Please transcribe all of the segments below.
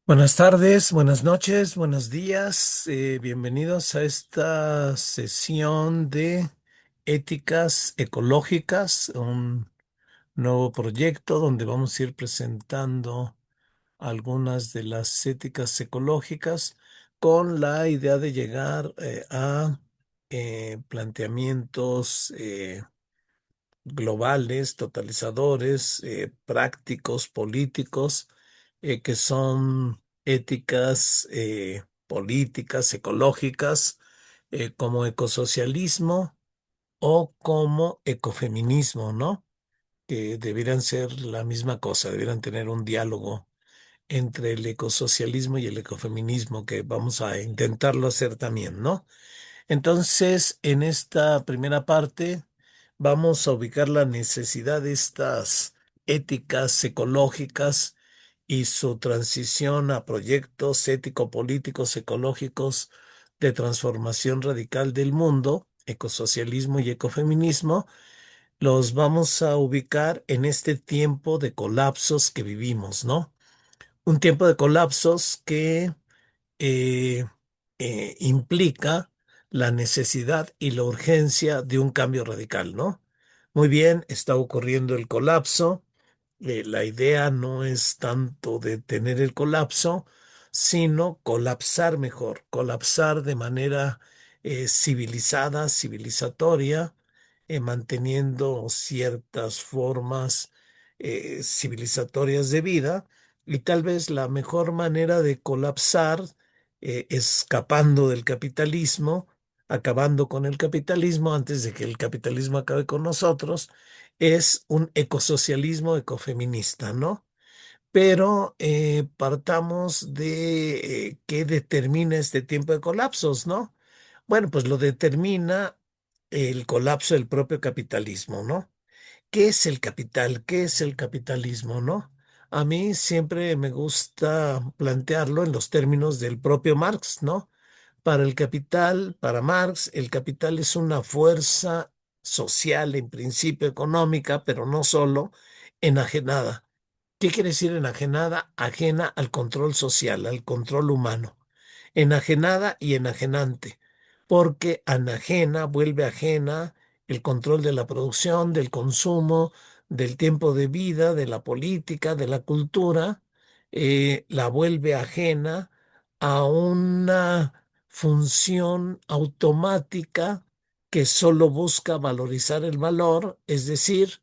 Buenas tardes, buenas noches, buenos días. Bienvenidos a esta sesión de éticas ecológicas, un nuevo proyecto donde vamos a ir presentando algunas de las éticas ecológicas con la idea de llegar a planteamientos globales, totalizadores, prácticos, políticos, que son éticas políticas, ecológicas, como ecosocialismo o como ecofeminismo, ¿no? Que debieran ser la misma cosa, debieran tener un diálogo entre el ecosocialismo y el ecofeminismo, que vamos a intentarlo hacer también, ¿no? Entonces, en esta primera parte vamos a ubicar la necesidad de estas éticas ecológicas y su transición a proyectos ético-políticos ecológicos de transformación radical del mundo, ecosocialismo y ecofeminismo. Los vamos a ubicar en este tiempo de colapsos que vivimos, ¿no? Un tiempo de colapsos que eh, implica la necesidad y la urgencia de un cambio radical, ¿no? Muy bien, está ocurriendo el colapso. La idea no es tanto detener el colapso, sino colapsar mejor, colapsar de manera civilizada, civilizatoria, manteniendo ciertas formas civilizatorias de vida. Y tal vez la mejor manera de colapsar, escapando del capitalismo, acabando con el capitalismo antes de que el capitalismo acabe con nosotros, es un ecosocialismo ecofeminista, ¿no? Pero partamos de qué determina este tiempo de colapsos, ¿no? Bueno, pues lo determina el colapso del propio capitalismo, ¿no? ¿Qué es el capital? ¿Qué es el capitalismo, no? A mí siempre me gusta plantearlo en los términos del propio Marx, ¿no? Para el capital, para Marx, el capital es una fuerza social, en principio económica, pero no solo, enajenada. ¿Qué quiere decir enajenada? Ajena al control social, al control humano. Enajenada y enajenante, porque anajena, vuelve ajena el control de la producción, del consumo, del tiempo de vida, de la política, de la cultura, la vuelve ajena a una función automática que solo busca valorizar el valor, es decir,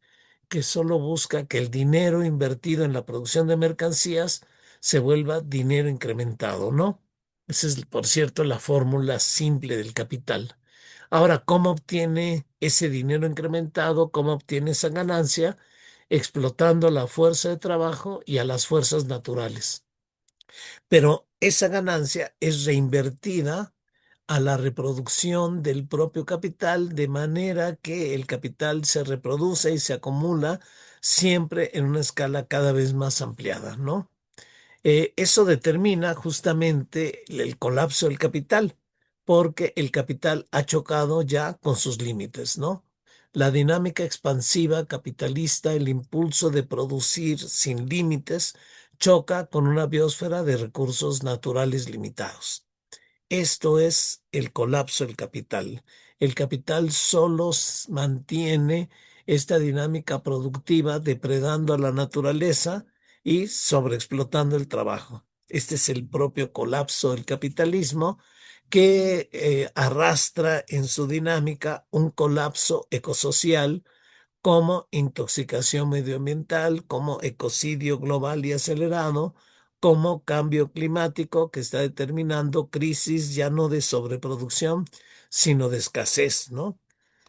que solo busca que el dinero invertido en la producción de mercancías se vuelva dinero incrementado, ¿no? Esa es, por cierto, la fórmula simple del capital. Ahora, ¿cómo obtiene ese dinero incrementado? ¿Cómo obtiene esa ganancia? Explotando la fuerza de trabajo y a las fuerzas naturales. Pero esa ganancia es reinvertida a la reproducción del propio capital, de manera que el capital se reproduce y se acumula siempre en una escala cada vez más ampliada, ¿no? Eso determina justamente el colapso del capital, porque el capital ha chocado ya con sus límites, ¿no? La dinámica expansiva capitalista, el impulso de producir sin límites, choca con una biosfera de recursos naturales limitados. Esto es el colapso del capital. El capital solo mantiene esta dinámica productiva depredando a la naturaleza y sobreexplotando el trabajo. Este es el propio colapso del capitalismo que arrastra en su dinámica un colapso ecosocial como intoxicación medioambiental, como ecocidio global y acelerado, como cambio climático que está determinando crisis ya no de sobreproducción, sino de escasez, ¿no?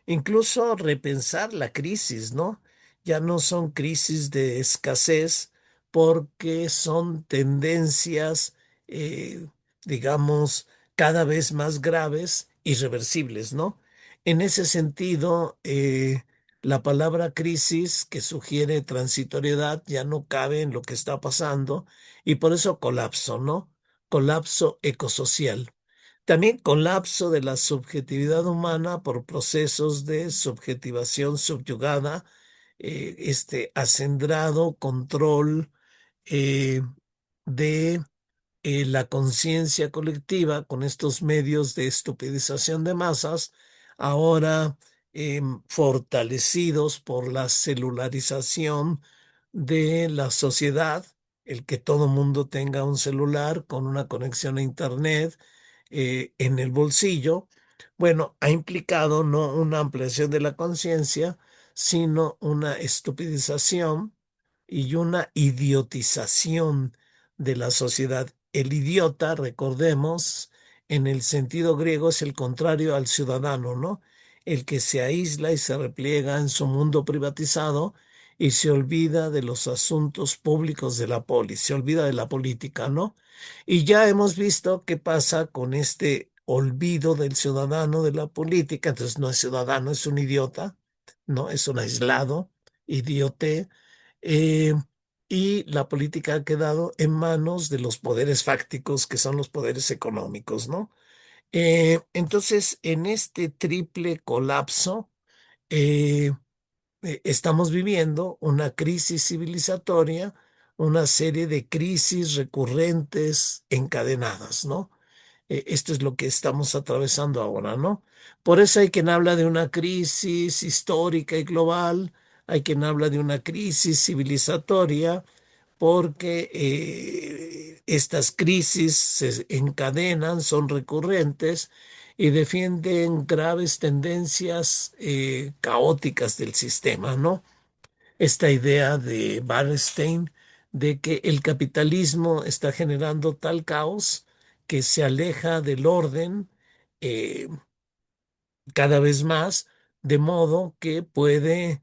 Incluso repensar la crisis, ¿no? Ya no son crisis de escasez porque son tendencias, eh, digamos, cada vez más graves, irreversibles, ¿no? En ese sentido, la palabra crisis, que sugiere transitoriedad, ya no cabe en lo que está pasando y por eso colapso, ¿no? Colapso ecosocial. También colapso de la subjetividad humana por procesos de subjetivación subyugada, acendrado control eh, de la conciencia colectiva con estos medios de estupidización de masas, ahora fortalecidos por la celularización de la sociedad, el que todo mundo tenga un celular con una conexión a Internet en el bolsillo, bueno, ha implicado no una ampliación de la conciencia, sino una estupidización y una idiotización de la sociedad. El idiota, recordemos, en el sentido griego es el contrario al ciudadano, ¿no? El que se aísla y se repliega en su mundo privatizado y se olvida de los asuntos públicos de la polis, se olvida de la política, ¿no? Y ya hemos visto qué pasa con este olvido del ciudadano de la política, entonces no es ciudadano, es un idiota, ¿no? Es un aislado, idiote, eh, y la política ha quedado en manos de los poderes fácticos, que son los poderes económicos, ¿no? Entonces, en este triple colapso, eh, estamos viviendo una crisis civilizatoria, una serie de crisis recurrentes encadenadas, ¿no? Esto es lo que estamos atravesando ahora, ¿no? Por eso hay quien habla de una crisis histórica y global, hay quien habla de una crisis civilizatoria, porque estas crisis se encadenan, son recurrentes y defienden graves tendencias caóticas del sistema, ¿no? Esta idea de Bernstein de que el capitalismo está generando tal caos que se aleja del orden eh, cada vez más, de modo que puede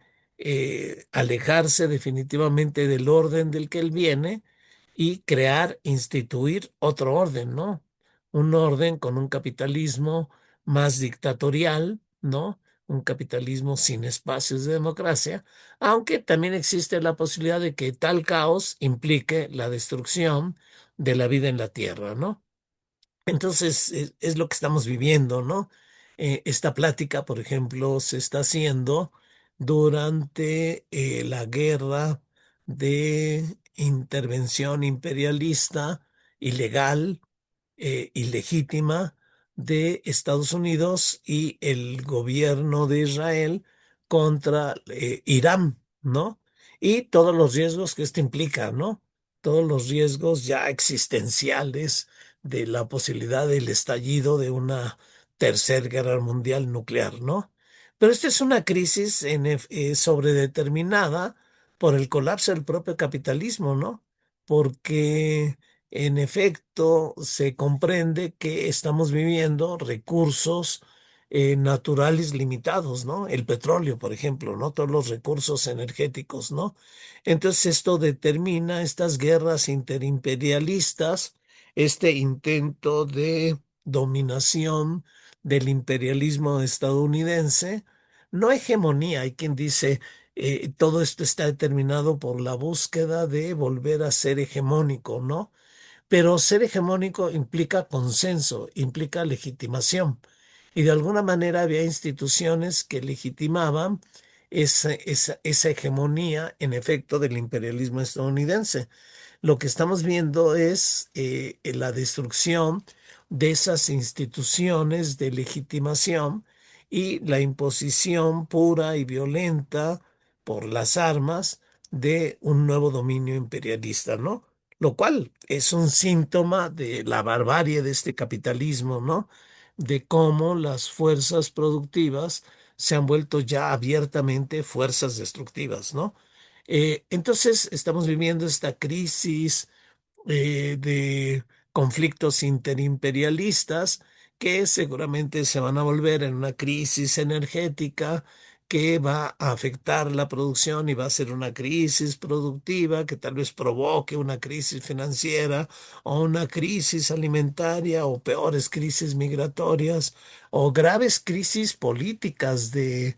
alejarse definitivamente del orden del que él viene y crear, instituir otro orden, ¿no? Un orden con un capitalismo más dictatorial, ¿no? Un capitalismo sin espacios de democracia, aunque también existe la posibilidad de que tal caos implique la destrucción de la vida en la Tierra, ¿no? Entonces, es lo que estamos viviendo, ¿no? Esta plática, por ejemplo, se está haciendo durante la guerra de intervención imperialista ilegal, ilegítima de Estados Unidos y el gobierno de Israel contra Irán, ¿no? Y todos los riesgos que esto implica, ¿no? Todos los riesgos ya existenciales de la posibilidad del estallido de una tercera guerra mundial nuclear, ¿no? Pero esta es una crisis sobredeterminada por el colapso del propio capitalismo, ¿no? Porque en efecto se comprende que estamos viviendo recursos naturales limitados, ¿no? El petróleo, por ejemplo, ¿no? Todos los recursos energéticos, ¿no? Entonces esto determina estas guerras interimperialistas, este intento de dominación del imperialismo estadounidense, no hegemonía. Hay quien dice, todo esto está determinado por la búsqueda de volver a ser hegemónico, ¿no? Pero ser hegemónico implica consenso, implica legitimación. Y de alguna manera había instituciones que legitimaban esa hegemonía, en efecto, del imperialismo estadounidense. Lo que estamos viendo es la destrucción de esas instituciones de legitimación y la imposición pura y violenta por las armas de un nuevo dominio imperialista, ¿no? Lo cual es un síntoma de la barbarie de este capitalismo, ¿no? De cómo las fuerzas productivas se han vuelto ya abiertamente fuerzas destructivas, ¿no? Entonces estamos viviendo esta crisis de conflictos interimperialistas que seguramente se van a volver en una crisis energética que va a afectar la producción y va a ser una crisis productiva que tal vez provoque una crisis financiera o una crisis alimentaria o peores crisis migratorias o graves crisis políticas de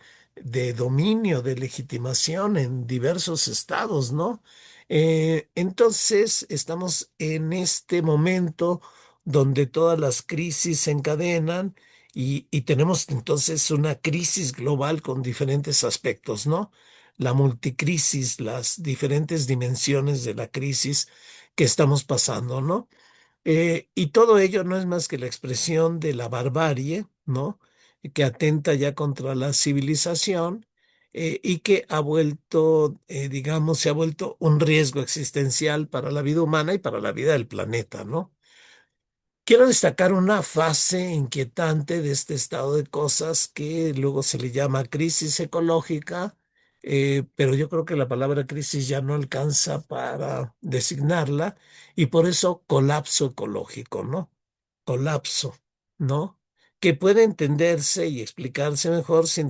dominio, de legitimación en diversos estados, ¿no? Entonces, estamos en este momento donde todas las crisis se encadenan y tenemos entonces una crisis global con diferentes aspectos, ¿no? La multicrisis, las diferentes dimensiones de la crisis que estamos pasando, ¿no? Y todo ello no es más que la expresión de la barbarie, ¿no? Que atenta ya contra la civilización y que ha vuelto, digamos, se ha vuelto un riesgo existencial para la vida humana y para la vida del planeta, ¿no? Quiero destacar una fase inquietante de este estado de cosas que luego se le llama crisis ecológica, pero yo creo que la palabra crisis ya no alcanza para designarla y por eso colapso ecológico, ¿no? Colapso, ¿no? Que puede entenderse y explicarse mejor si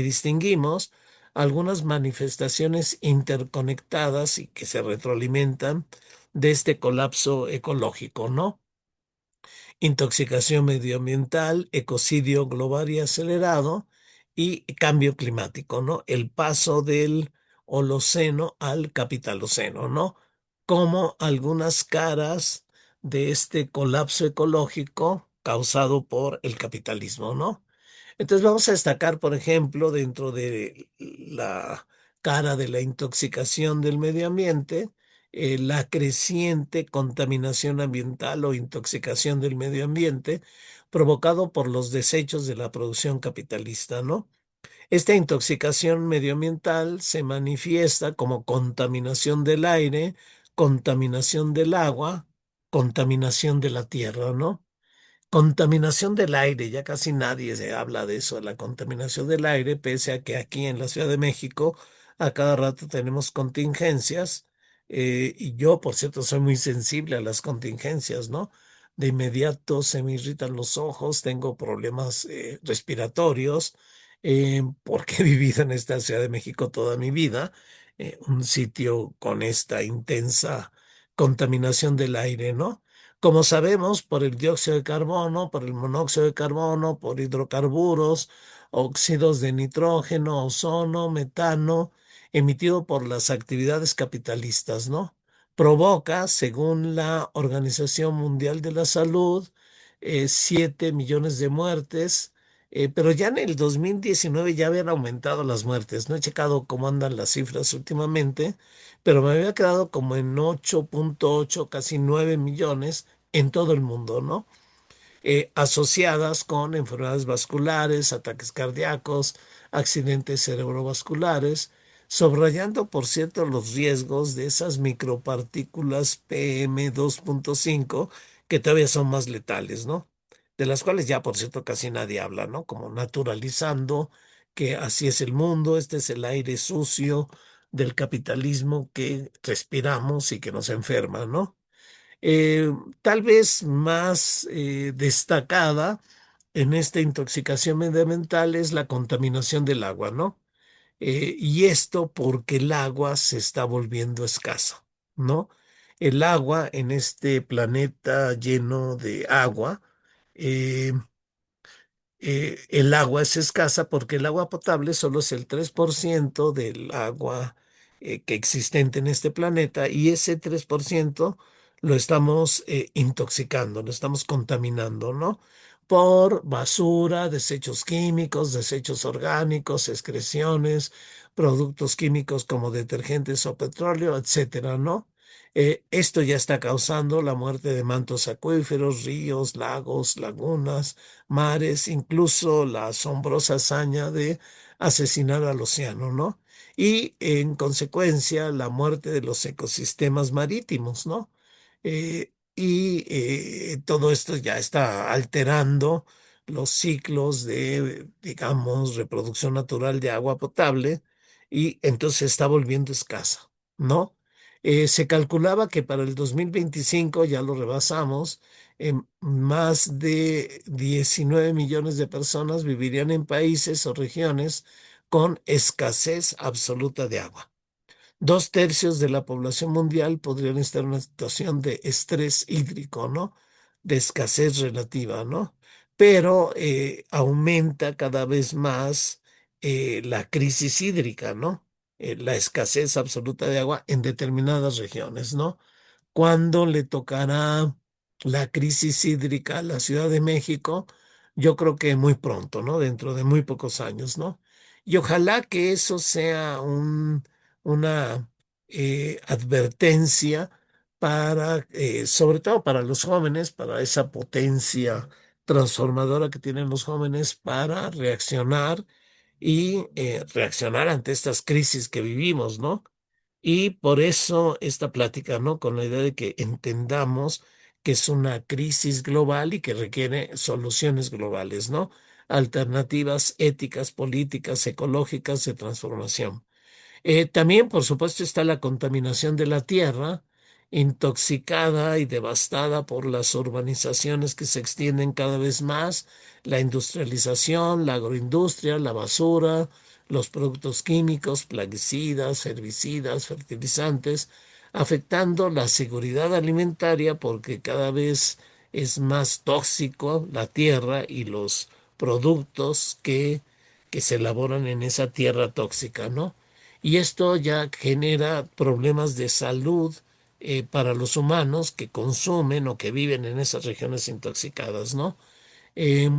distinguimos algunas manifestaciones interconectadas y que se retroalimentan de este colapso ecológico, ¿no? Intoxicación medioambiental, ecocidio global y acelerado y cambio climático, ¿no? El paso del Holoceno al Capitaloceno, ¿no? Como algunas caras de este colapso ecológico causado por el capitalismo, ¿no? Entonces vamos a destacar, por ejemplo, dentro de la cara de la intoxicación del medio ambiente, la creciente contaminación ambiental o intoxicación del medio ambiente provocado por los desechos de la producción capitalista, ¿no? Esta intoxicación medioambiental se manifiesta como contaminación del aire, contaminación del agua, contaminación de la tierra, ¿no? Contaminación del aire, ya casi nadie se habla de eso, de la contaminación del aire, pese a que aquí en la Ciudad de México a cada rato tenemos contingencias, y yo, por cierto, soy muy sensible a las contingencias, ¿no? De inmediato se me irritan los ojos, tengo problemas respiratorios, porque he vivido en esta Ciudad de México toda mi vida, un sitio con esta intensa contaminación del aire, ¿no? Como sabemos, por el dióxido de carbono, por el monóxido de carbono, por hidrocarburos, óxidos de nitrógeno, ozono, metano, emitido por las actividades capitalistas, ¿no? Provoca, según la Organización Mundial de la Salud, 7 millones de muertes, pero ya en el 2019 ya habían aumentado las muertes. No he checado cómo andan las cifras últimamente, pero me había quedado como en 8.8, casi 9 millones en todo el mundo, ¿no? Asociadas con enfermedades vasculares, ataques cardíacos, accidentes cerebrovasculares, subrayando, por cierto, los riesgos de esas micropartículas PM2.5 que todavía son más letales, ¿no? De las cuales ya, por cierto, casi nadie habla, ¿no? Como naturalizando que así es el mundo, este es el aire sucio del capitalismo que respiramos y que nos enferma, ¿no? eh, Tal vez más destacada en esta intoxicación medioambiental es la contaminación del agua, ¿no? Y esto porque el agua se está volviendo escasa, ¿no? El agua en este planeta lleno de agua, eh, el agua es escasa porque el agua potable solo es el 3% del agua que existente en este planeta y ese 3% lo estamos intoxicando, lo estamos contaminando, ¿no? Por basura, desechos químicos, desechos orgánicos, excreciones, productos químicos como detergentes o petróleo, etcétera, ¿no? Esto ya está causando la muerte de mantos acuíferos, ríos, lagos, lagunas, mares, incluso la asombrosa hazaña de asesinar al océano, ¿no? Y en consecuencia la muerte de los ecosistemas marítimos, ¿no? Todo esto ya está alterando los ciclos de, digamos, reproducción natural de agua potable y entonces se está volviendo escasa, ¿no? Se calculaba que para el 2025, ya lo rebasamos, más de 19 millones de personas vivirían en países o regiones con escasez absoluta de agua. 2/3 de la población mundial podrían estar en una situación de estrés hídrico, ¿no? De escasez relativa, ¿no? Pero aumenta cada vez más la crisis hídrica, ¿no? La escasez absoluta de agua en determinadas regiones, ¿no? ¿Cuándo le tocará la crisis hídrica a la Ciudad de México? Yo creo que muy pronto, ¿no? Dentro de muy pocos años, ¿no? Y ojalá que eso sea una advertencia para, sobre todo para los jóvenes, para esa potencia transformadora que tienen los jóvenes para reaccionar y reaccionar ante estas crisis que vivimos, ¿no? Y por eso esta plática, ¿no? Con la idea de que entendamos que es una crisis global y que requiere soluciones globales, ¿no? Alternativas éticas, políticas, ecológicas de transformación. También, por supuesto, está la contaminación de la tierra, intoxicada y devastada por las urbanizaciones que se extienden cada vez más, la industrialización, la agroindustria, la basura, los productos químicos, plaguicidas, herbicidas, fertilizantes, afectando la seguridad alimentaria porque cada vez es más tóxico la tierra y los productos que se elaboran en esa tierra tóxica, ¿no? Y esto ya genera problemas de salud para los humanos que consumen o que viven en esas regiones intoxicadas, ¿no? Eh,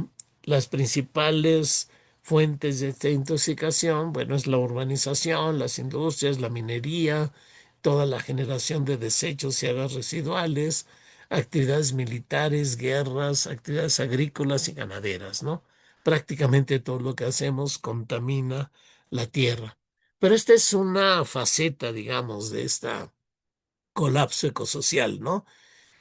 las principales fuentes de esta intoxicación, bueno, es la urbanización, las industrias, la minería, toda la generación de desechos y aguas residuales, actividades militares, guerras, actividades agrícolas y ganaderas, ¿no? Prácticamente todo lo que hacemos contamina la tierra. Pero esta es una faceta, digamos, de esta colapso ecosocial, ¿no?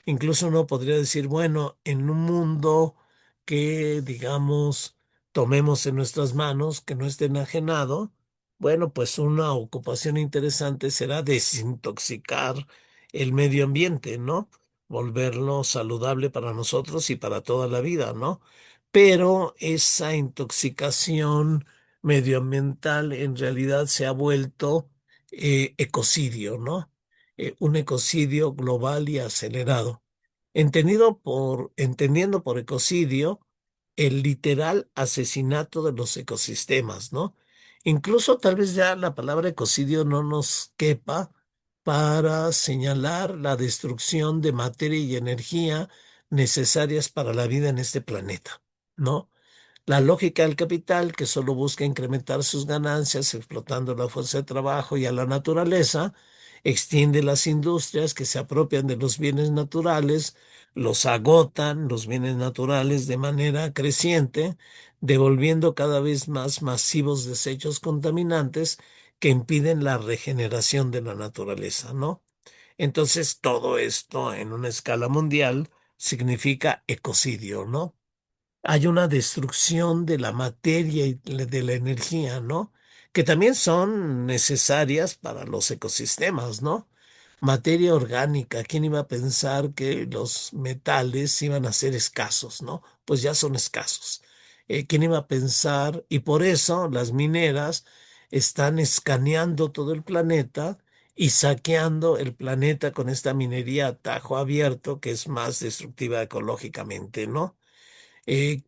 Incluso uno podría decir, bueno, en un mundo que, digamos, tomemos en nuestras manos, que no esté enajenado, bueno, pues una ocupación interesante será desintoxicar el medio ambiente, ¿no? Volverlo saludable para nosotros y para toda la vida, ¿no? Pero esa intoxicación medioambiental en realidad se ha vuelto ecocidio, ¿no? Un ecocidio global y acelerado. Entendiendo por ecocidio el literal asesinato de los ecosistemas, ¿no? Incluso tal vez ya la palabra ecocidio no nos quepa para señalar la destrucción de materia y energía necesarias para la vida en este planeta, ¿no? La lógica del capital, que solo busca incrementar sus ganancias explotando la fuerza de trabajo y a la naturaleza, extiende las industrias que se apropian de los bienes naturales, los agotan los bienes naturales de manera creciente, devolviendo cada vez más masivos desechos contaminantes que impiden la regeneración de la naturaleza, ¿no? Entonces, todo esto en una escala mundial significa ecocidio, ¿no? Hay una destrucción de la materia y de la energía, ¿no? Que también son necesarias para los ecosistemas, ¿no? Materia orgánica, ¿quién iba a pensar que los metales iban a ser escasos, ¿no? Pues ya son escasos. ¿Quién iba a pensar? Y por eso las mineras están escaneando todo el planeta y saqueando el planeta con esta minería a tajo abierto que es más destructiva ecológicamente, ¿no?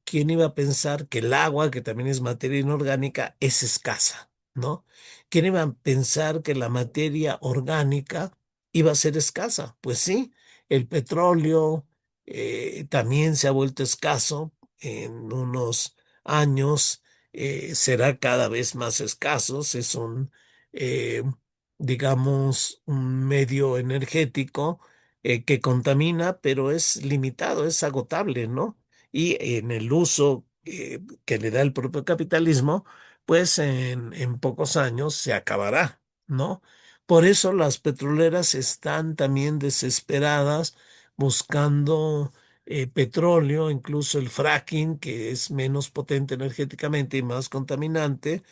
¿Quién iba a pensar que el agua, que también es materia inorgánica, es escasa, ¿no? ¿Quién iba a pensar que la materia orgánica iba a ser escasa? Pues sí, el petróleo también se ha vuelto escaso en unos años, será cada vez más escaso, es eh, digamos, un medio energético que contamina, pero es limitado, es agotable, ¿no? Y en el uso que le da el propio capitalismo, pues en pocos años se acabará, ¿no? Por eso las petroleras están también desesperadas buscando petróleo, incluso el fracking, que es menos potente energéticamente y más contaminante,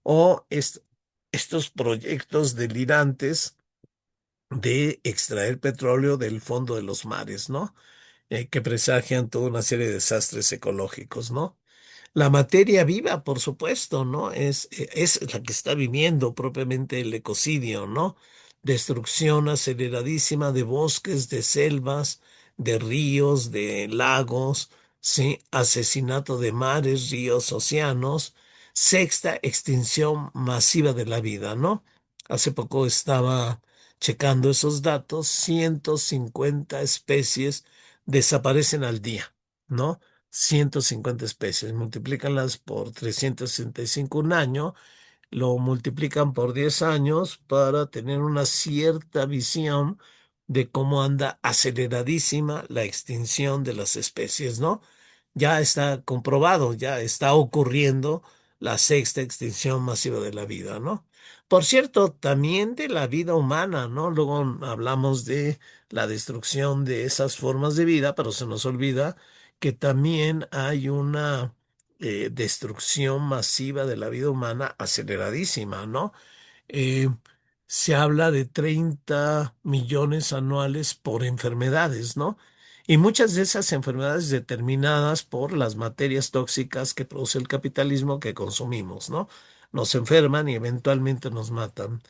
o estos proyectos delirantes de extraer petróleo del fondo de los mares, ¿no? Que presagian toda una serie de desastres ecológicos, ¿no? La materia viva, por supuesto, ¿no? Es la que está viviendo propiamente el ecocidio, ¿no? Destrucción aceleradísima de bosques, de selvas, de ríos, de lagos, ¿sí? Asesinato de mares, ríos, océanos. Sexta extinción masiva de la vida, ¿no? Hace poco estaba checando esos datos, 150 especies desaparecen al día, ¿no? 150 especies, multiplícanlas por 365 un año, lo multiplican por 10 años para tener una cierta visión de cómo anda aceleradísima la extinción de las especies, ¿no? Ya está comprobado, ya está ocurriendo la sexta extinción masiva de la vida, ¿no? Por cierto, también de la vida humana, ¿no? Luego hablamos de la destrucción de esas formas de vida, pero se nos olvida que también hay una destrucción masiva de la vida humana aceleradísima, ¿no? eh, Se habla de 30 millones anuales por enfermedades, ¿no? Y muchas de esas enfermedades determinadas por las materias tóxicas que produce el capitalismo que consumimos, ¿no? Nos enferman y eventualmente nos matan.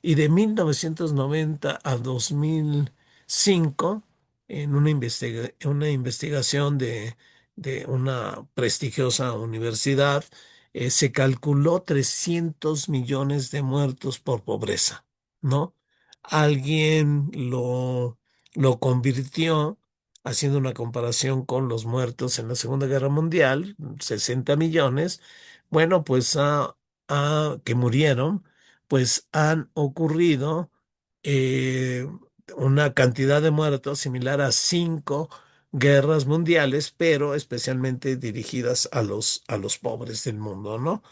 Y de 1990 a 2005, en una investigación de una prestigiosa universidad, se calculó 300 millones de muertos por pobreza, ¿no? Alguien lo convirtió, haciendo una comparación con los muertos en la Segunda Guerra Mundial, 60 millones, bueno, pues que murieron, pues han ocurrido eh, una cantidad de muertos similar a 5 guerras mundiales, pero especialmente dirigidas a los pobres del mundo, ¿no?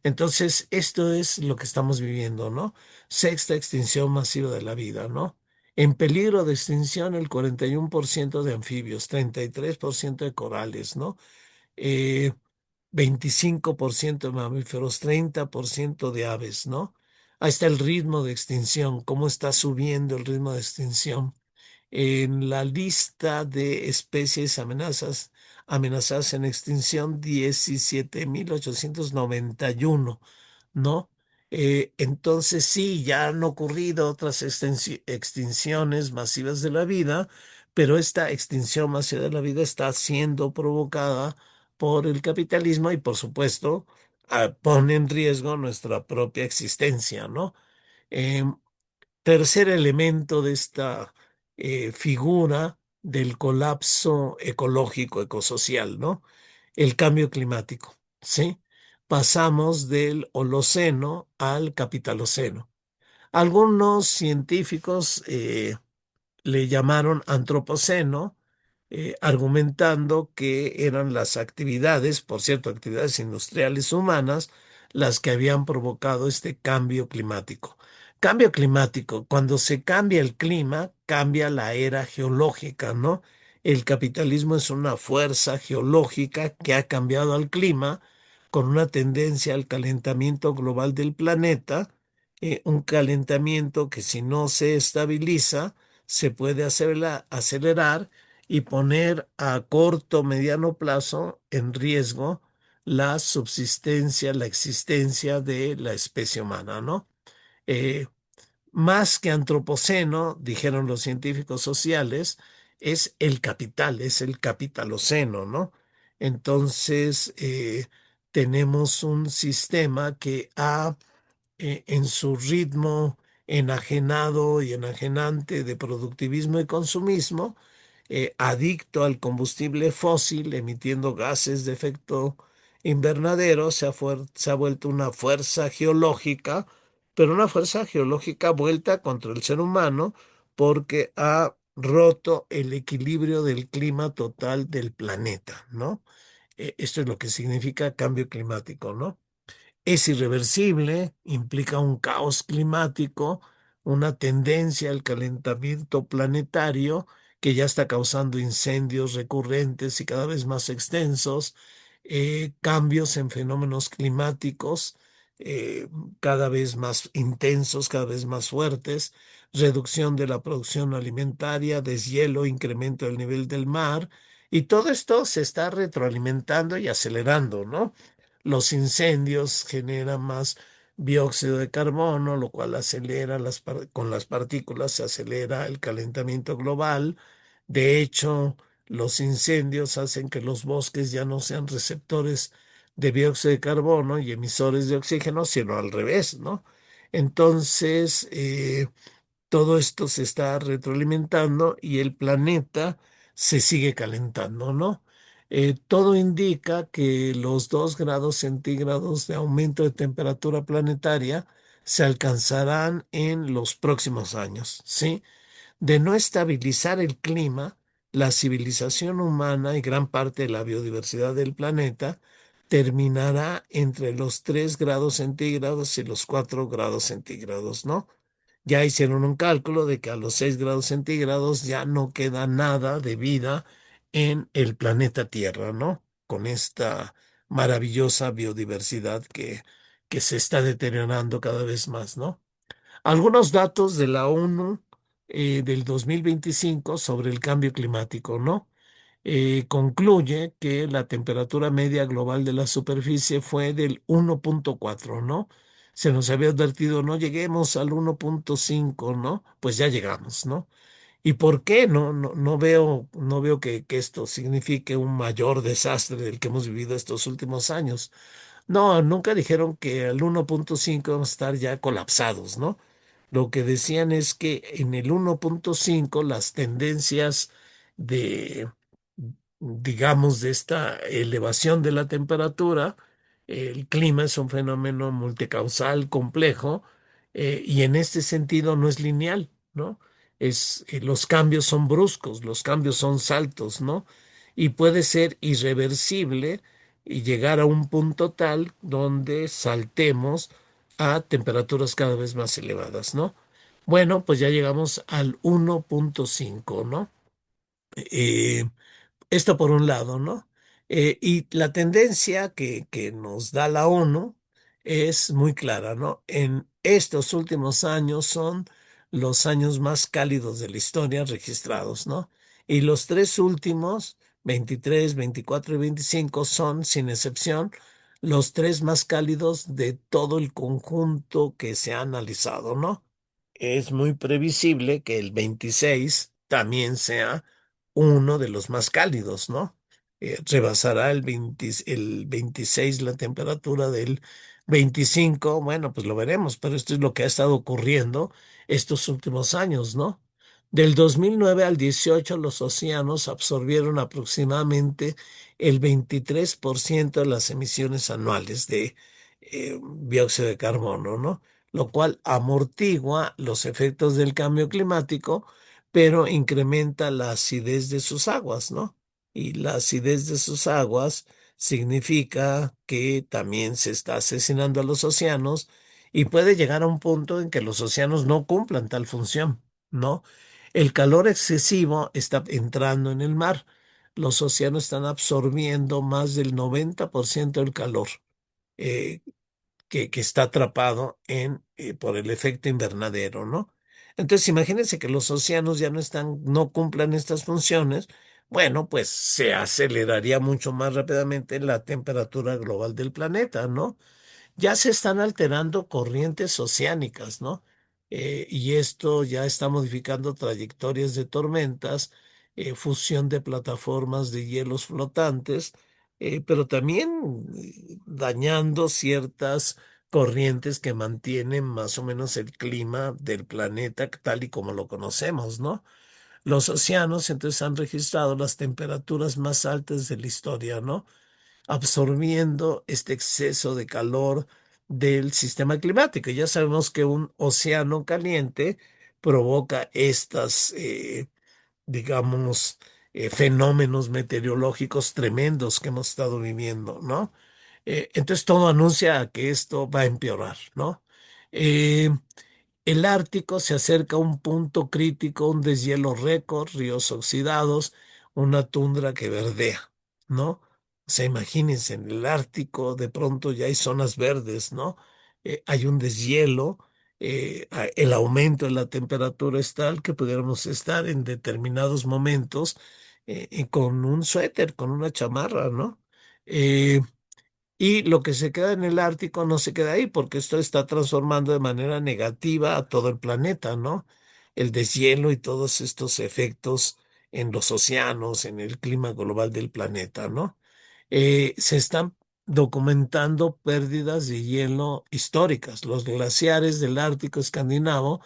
Entonces, esto es lo que estamos viviendo, ¿no? Sexta extinción masiva de la vida, ¿no? En peligro de extinción el 41% de anfibios, 33% de corales, ¿no? Eh, 25% de mamíferos, 30% de aves, ¿no? Ahí está el ritmo de extinción, cómo está subiendo el ritmo de extinción en la lista de especies amenazadas en extinción 17.891, ¿no? Entonces sí, ya han ocurrido otras extinciones masivas de la vida, pero esta extinción masiva de la vida está siendo provocada por el capitalismo y por supuesto pone en riesgo nuestra propia existencia, ¿no? Em, Tercer elemento de esta figura del colapso ecológico, ecosocial, ¿no? El cambio climático, ¿sí? Pasamos del Holoceno al Capitaloceno. Algunos científicos le llamaron antropoceno, argumentando que eran las actividades, por cierto, actividades industriales humanas, las que habían provocado este cambio climático. Cambio climático, cuando se cambia el clima, cambia la era geológica, ¿no? El capitalismo es una fuerza geológica que ha cambiado al clima con una tendencia al calentamiento global del planeta, un calentamiento que si no se estabiliza, se puede acelerar y poner a corto, mediano plazo en riesgo la subsistencia, la existencia de la especie humana, ¿no? Eh, Más que antropoceno, dijeron los científicos sociales, es el capital, es el capitaloceno, ¿no? Entonces, tenemos un sistema que ha en su ritmo enajenado y enajenante de productivismo y consumismo, adicto al combustible fósil, emitiendo gases de efecto invernadero, se ha vuelto una fuerza geológica, pero una fuerza geológica vuelta contra el ser humano porque ha roto el equilibrio del clima total del planeta, ¿no? Esto es lo que significa cambio climático, ¿no? Es irreversible, implica un caos climático, una tendencia al calentamiento planetario que ya está causando incendios recurrentes y cada vez más extensos, cambios en fenómenos climáticos eh, cada vez más intensos, cada vez más fuertes, reducción de la producción alimentaria, deshielo, incremento del nivel del mar, y todo esto se está retroalimentando y acelerando, ¿no? Los incendios generan más dióxido de carbono, lo cual acelera con las partículas se acelera el calentamiento global. De hecho, los incendios hacen que los bosques ya no sean receptores de dióxido de carbono y emisores de oxígeno, sino al revés, ¿no? Entonces, todo esto se está retroalimentando y el planeta se sigue calentando, ¿no? Todo indica que los 2 grados centígrados de aumento de temperatura planetaria se alcanzarán en los próximos años, ¿sí? De no estabilizar el clima, la civilización humana y gran parte de la biodiversidad del planeta terminará entre los 3 grados centígrados y los 4 grados centígrados, ¿no? Ya hicieron un cálculo de que a los 6 grados centígrados ya no queda nada de vida en el planeta Tierra, ¿no? Con esta maravillosa biodiversidad que se está deteriorando cada vez más, ¿no? Algunos datos de la ONU del 2025 sobre el cambio climático, ¿no? Concluye que la temperatura media global de la superficie fue del 1,4, ¿no? Se nos había advertido, no lleguemos al 1,5, ¿no? Pues ya llegamos, ¿no? ¿Y por qué? No veo que esto signifique un mayor desastre del que hemos vivido estos últimos años. No, nunca dijeron que al 1,5 vamos a estar ya colapsados, ¿no? Lo que decían es que en el 1,5 las tendencias de, digamos, de esta elevación de la temperatura, el clima es un fenómeno multicausal complejo, y en este sentido no es lineal, ¿no? Los cambios son bruscos, los cambios son saltos, ¿no? Y puede ser irreversible y llegar a un punto tal donde saltemos a temperaturas cada vez más elevadas, ¿no? Bueno, pues ya llegamos al 1,5, ¿no? Eh, Esto por un lado, ¿no? Y la tendencia que nos da la ONU es muy clara, ¿no? En estos últimos años son los años más cálidos de la historia registrados, ¿no? Y los 3 últimos, 23, 24 y 25, son, sin excepción, los 3 más cálidos de todo el conjunto que se ha analizado, ¿no? Es muy previsible que el 26 también sea uno de los más cálidos, ¿no? Rebasará el 26 la temperatura del 25. Bueno, pues lo veremos, pero esto es lo que ha estado ocurriendo estos últimos años, ¿no? Del 2009 al 18 los océanos absorbieron aproximadamente el 23% de las emisiones anuales de dióxido de carbono, ¿no? Lo cual amortigua los efectos del cambio climático, pero incrementa la acidez de sus aguas, ¿no? Y la acidez de sus aguas significa que también se está asesinando a los océanos y puede llegar a un punto en que los océanos no cumplan tal función, ¿no? El calor excesivo está entrando en el mar. Los océanos están absorbiendo más del 90% del calor. Eh, que está atrapado por el efecto invernadero, ¿no? Entonces, imagínense que los océanos ya no cumplan estas funciones. Bueno, pues se aceleraría mucho más rápidamente la temperatura global del planeta, ¿no? Ya se están alterando corrientes oceánicas, ¿no? Y esto ya está modificando trayectorias de tormentas, fusión de plataformas de hielos flotantes, pero también dañando ciertas corrientes que mantienen más o menos el clima del planeta tal y como lo conocemos, ¿no? Los océanos entonces han registrado las temperaturas más altas de la historia, ¿no? Absorbiendo este exceso de calor del sistema climático. Ya sabemos que un océano caliente provoca estas, digamos, fenómenos meteorológicos tremendos que hemos estado viviendo, ¿no? Entonces todo anuncia a que esto va a empeorar, ¿no? Eh, el Ártico se acerca a un punto crítico, un deshielo récord, ríos oxidados, una tundra que verdea, ¿no? O sea, imagínense, en el Ártico de pronto ya hay zonas verdes, ¿no? Hay un deshielo, el aumento de la temperatura es tal que pudiéramos estar en determinados momentos con un suéter, con una chamarra, ¿no? Eh, y lo que se queda en el Ártico no se queda ahí, porque esto está transformando de manera negativa a todo el planeta, ¿no? El deshielo y todos estos efectos en los océanos, en el clima global del planeta, ¿no? Se están documentando pérdidas de hielo históricas. Los glaciares del Ártico escandinavo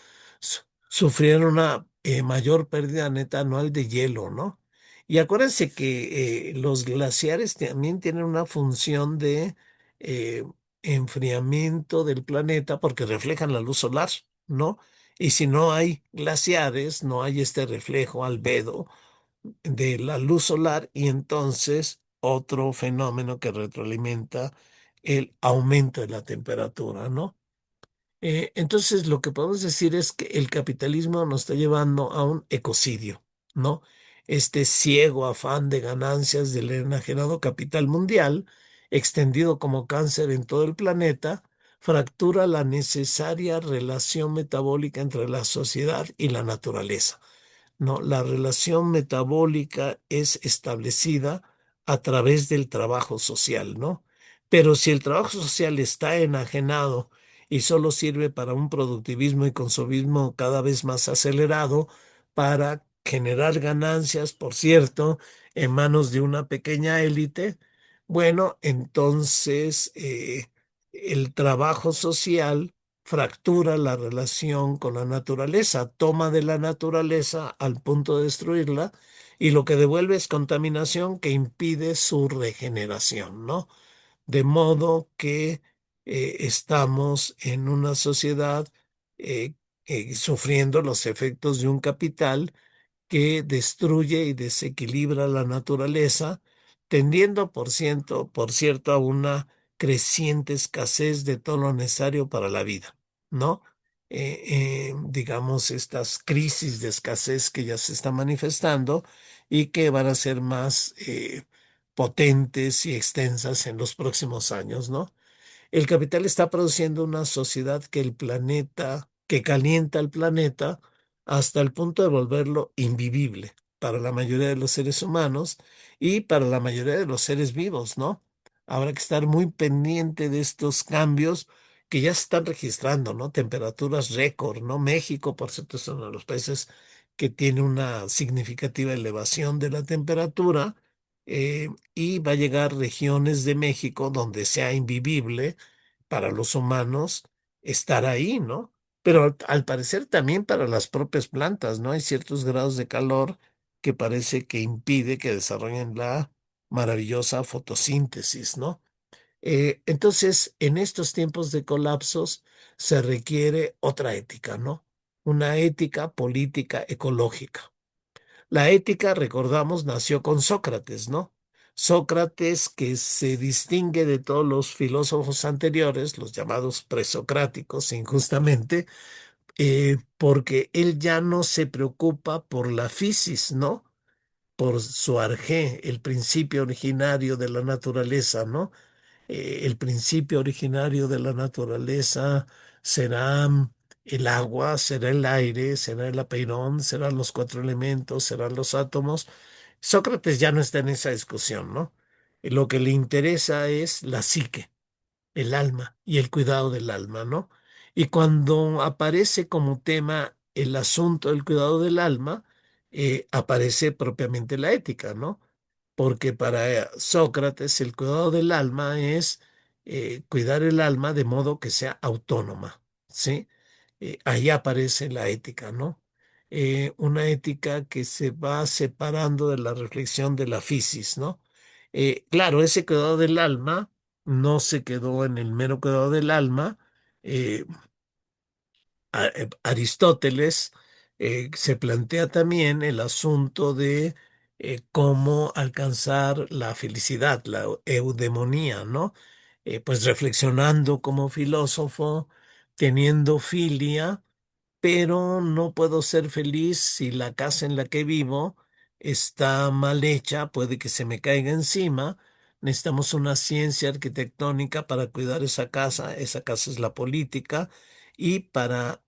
sufrieron una mayor pérdida neta anual de hielo, ¿no? Y acuérdense que los glaciares también tienen una función de eh, enfriamiento del planeta porque reflejan la luz solar, ¿no? Y si no hay glaciares, no hay este reflejo albedo de la luz solar y entonces otro fenómeno que retroalimenta el aumento de la temperatura, ¿no? Entonces, lo que podemos decir es que el capitalismo nos está llevando a un ecocidio, ¿no? Este ciego afán de ganancias del enajenado capital mundial, extendido como cáncer en todo el planeta, fractura la necesaria relación metabólica entre la sociedad y la naturaleza. No, la relación metabólica es establecida a través del trabajo social, ¿no? Pero si el trabajo social está enajenado y solo sirve para un productivismo y consumismo cada vez más acelerado, para generar ganancias, por cierto, en manos de una pequeña élite, bueno, entonces el trabajo social fractura la relación con la naturaleza, toma de la naturaleza al punto de destruirla y lo que devuelve es contaminación que impide su regeneración, ¿no? De modo que estamos en una sociedad eh, sufriendo los efectos de un capital que destruye y desequilibra la naturaleza, tendiendo, por cierto, a una creciente escasez de todo lo necesario para la vida, ¿no? Digamos, estas crisis de escasez que ya se están manifestando y que van a ser más potentes y extensas en los próximos años, ¿no? El capital está produciendo una sociedad que el planeta, que calienta el planeta hasta el punto de volverlo invivible para la mayoría de los seres humanos y para la mayoría de los seres vivos, ¿no? Habrá que estar muy pendiente de estos cambios que ya se están registrando, ¿no? Temperaturas récord, ¿no? México, por cierto, es uno de los países que tiene una significativa elevación de la temperatura y va a llegar regiones de México donde sea invivible para los humanos estar ahí, ¿no? Pero al parecer también para las propias plantas, ¿no? Hay ciertos grados de calor que parece que impide que desarrollen la maravillosa fotosíntesis, ¿no? Entonces, en estos tiempos de colapsos se requiere otra ética, ¿no? Una ética política ecológica. La ética, recordamos, nació con Sócrates, ¿no? Sócrates, que se distingue de todos los filósofos anteriores, los llamados presocráticos, injustamente, porque él ya no se preocupa por la fisis, ¿no? Por su arjé, el principio originario de la naturaleza, ¿no? El principio originario de la naturaleza será el agua, será el aire, será el apeirón, serán los cuatro elementos, serán los átomos. Sócrates ya no está en esa discusión, ¿no? Lo que le interesa es la psique, el alma y el cuidado del alma, ¿no? Y cuando aparece como tema el asunto del cuidado del alma, aparece propiamente la ética, ¿no? Porque para Sócrates el cuidado del alma es cuidar el alma de modo que sea autónoma, ¿sí? Ahí aparece la ética, ¿no? Una ética que se va separando de la reflexión de la fisis, ¿no? Claro, ese cuidado del alma no se quedó en el mero cuidado del alma. eh, Aristóteles se plantea también el asunto de cómo alcanzar la felicidad, la eudemonía, ¿no? Pues reflexionando como filósofo, teniendo filia, pero no puedo ser feliz si la casa en la que vivo está mal hecha, puede que se me caiga encima. Necesitamos una ciencia arquitectónica para cuidar esa casa es la política, y para,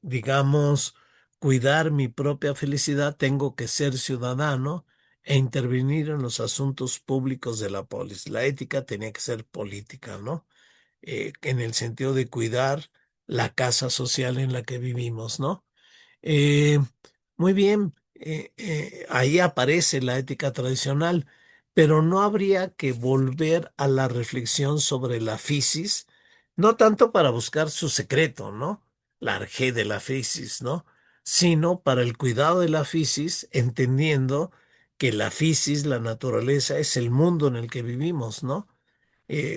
digamos, cuidar mi propia felicidad tengo que ser ciudadano e intervenir en los asuntos públicos de la polis. La ética tenía que ser política, ¿no? En el sentido de cuidar la casa social en la que vivimos, ¿no? Eh, Muy bien, ahí aparece la ética tradicional, pero no habría que volver a la reflexión sobre la fisis, no tanto para buscar su secreto, ¿no? La arjé de la fisis, ¿no? Sino para el cuidado de la fisis, entendiendo que la fisis, la naturaleza, es el mundo en el que vivimos, ¿no?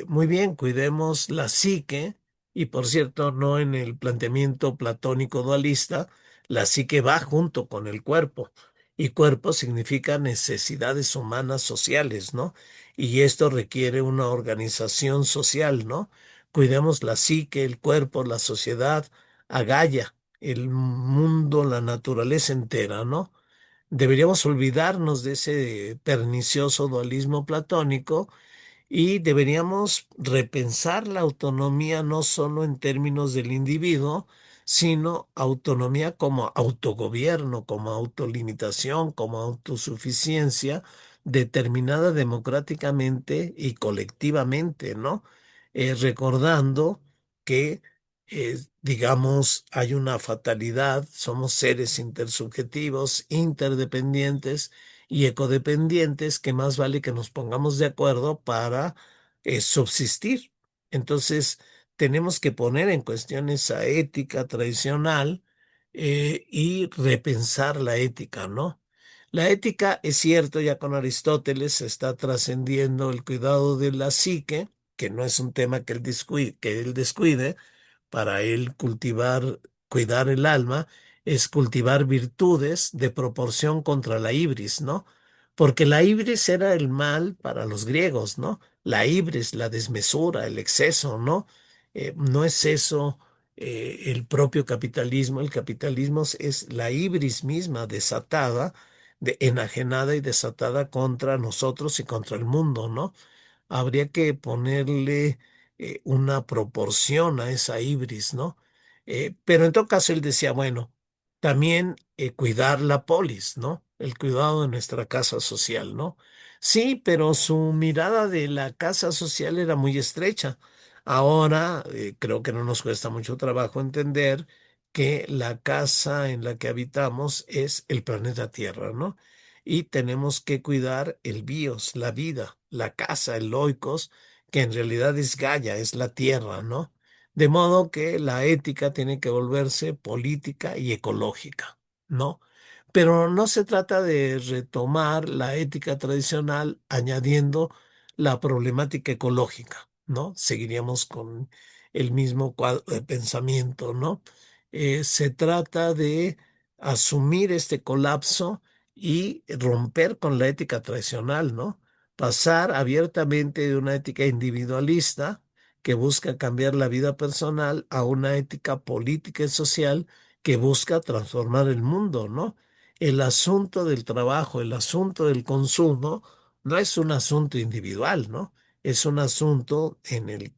Muy bien, cuidemos la psique, Y por cierto, no en el planteamiento platónico dualista, la psique va junto con el cuerpo. Y cuerpo significa necesidades humanas sociales, ¿no? Y esto requiere una organización social, ¿no? Cuidemos la psique, el cuerpo, la sociedad, a Gaia, el mundo, la naturaleza entera, ¿no? Deberíamos olvidarnos de ese pernicioso dualismo platónico y deberíamos repensar la autonomía no solo en términos del individuo, sino autonomía como autogobierno, como autolimitación, como autosuficiencia, determinada democráticamente y colectivamente, ¿no? Recordando que, digamos, hay una fatalidad, somos seres intersubjetivos, interdependientes y ecodependientes, que más vale que nos pongamos de acuerdo para subsistir. Entonces, tenemos que poner en cuestión esa ética tradicional y repensar la ética, ¿no? La ética, es cierto, ya con Aristóteles se está trascendiendo el cuidado de la psique, que no es un tema que él descuide, para él cultivar, cuidar el alma, es cultivar virtudes de proporción contra la ibris, ¿no? Porque la ibris era el mal para los griegos, ¿no? La ibris, la desmesura, el exceso, ¿no? No es eso el propio capitalismo. El capitalismo es la ibris misma desatada, enajenada y desatada contra nosotros y contra el mundo, ¿no? Habría que ponerle una proporción a esa ibris, ¿no? Pero en todo caso él decía, bueno, también cuidar la polis, ¿no? El cuidado de nuestra casa social, ¿no? Sí, pero su mirada de la casa social era muy estrecha. Ahora creo que no nos cuesta mucho trabajo entender que la casa en la que habitamos es el planeta Tierra, ¿no? Y tenemos que cuidar el bios, la vida, la casa, el oikos, que en realidad es Gaia, es la tierra, ¿no? De modo que la ética tiene que volverse política y ecológica, ¿no? Pero no se trata de retomar la ética tradicional añadiendo la problemática ecológica, ¿no? Seguiríamos con el mismo cuadro de pensamiento, ¿no? Se trata de asumir este colapso y romper con la ética tradicional, ¿no? Pasar abiertamente de una ética individualista que busca cambiar la vida personal a una ética política y social que busca transformar el mundo, ¿no? El asunto del trabajo, el asunto del consumo, no es un asunto individual, ¿no? Es un asunto en el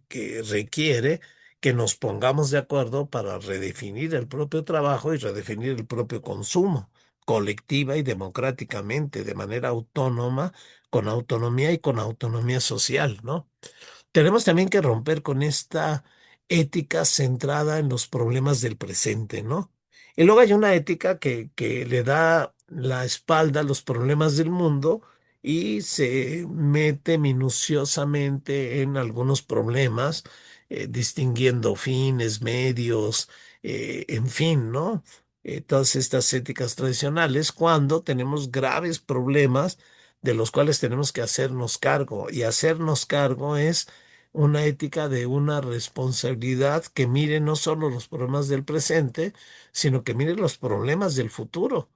que requiere que nos pongamos de acuerdo para redefinir el propio trabajo y redefinir el propio consumo colectiva y democráticamente, de manera autónoma, con autonomía y con autonomía social, ¿no? Tenemos también que romper con esta ética centrada en los problemas del presente, ¿no? Y luego hay una ética que le da la espalda a los problemas del mundo y se mete minuciosamente en algunos problemas, distinguiendo fines, medios, en fin, ¿no? Todas estas éticas tradicionales cuando tenemos graves problemas de los cuales tenemos que hacernos cargo. Y hacernos cargo es una ética de una responsabilidad que mire no solo los problemas del presente, sino que mire los problemas del futuro,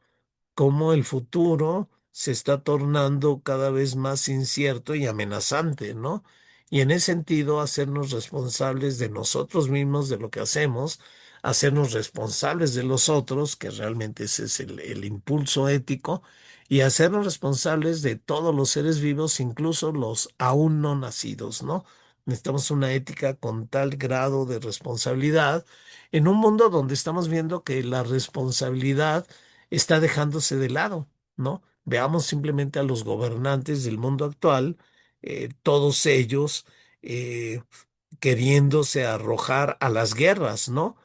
cómo el futuro se está tornando cada vez más incierto y amenazante, ¿no? Y en ese sentido, hacernos responsables de nosotros mismos, de lo que hacemos, hacernos responsables de los otros, que realmente ese es el impulso ético, y hacernos responsables de todos los seres vivos, incluso los aún no nacidos, ¿no? Necesitamos una ética con tal grado de responsabilidad en un mundo donde estamos viendo que la responsabilidad está dejándose de lado, ¿no? Veamos simplemente a los gobernantes del mundo actual, todos ellos eh, queriéndose arrojar a las guerras, ¿no?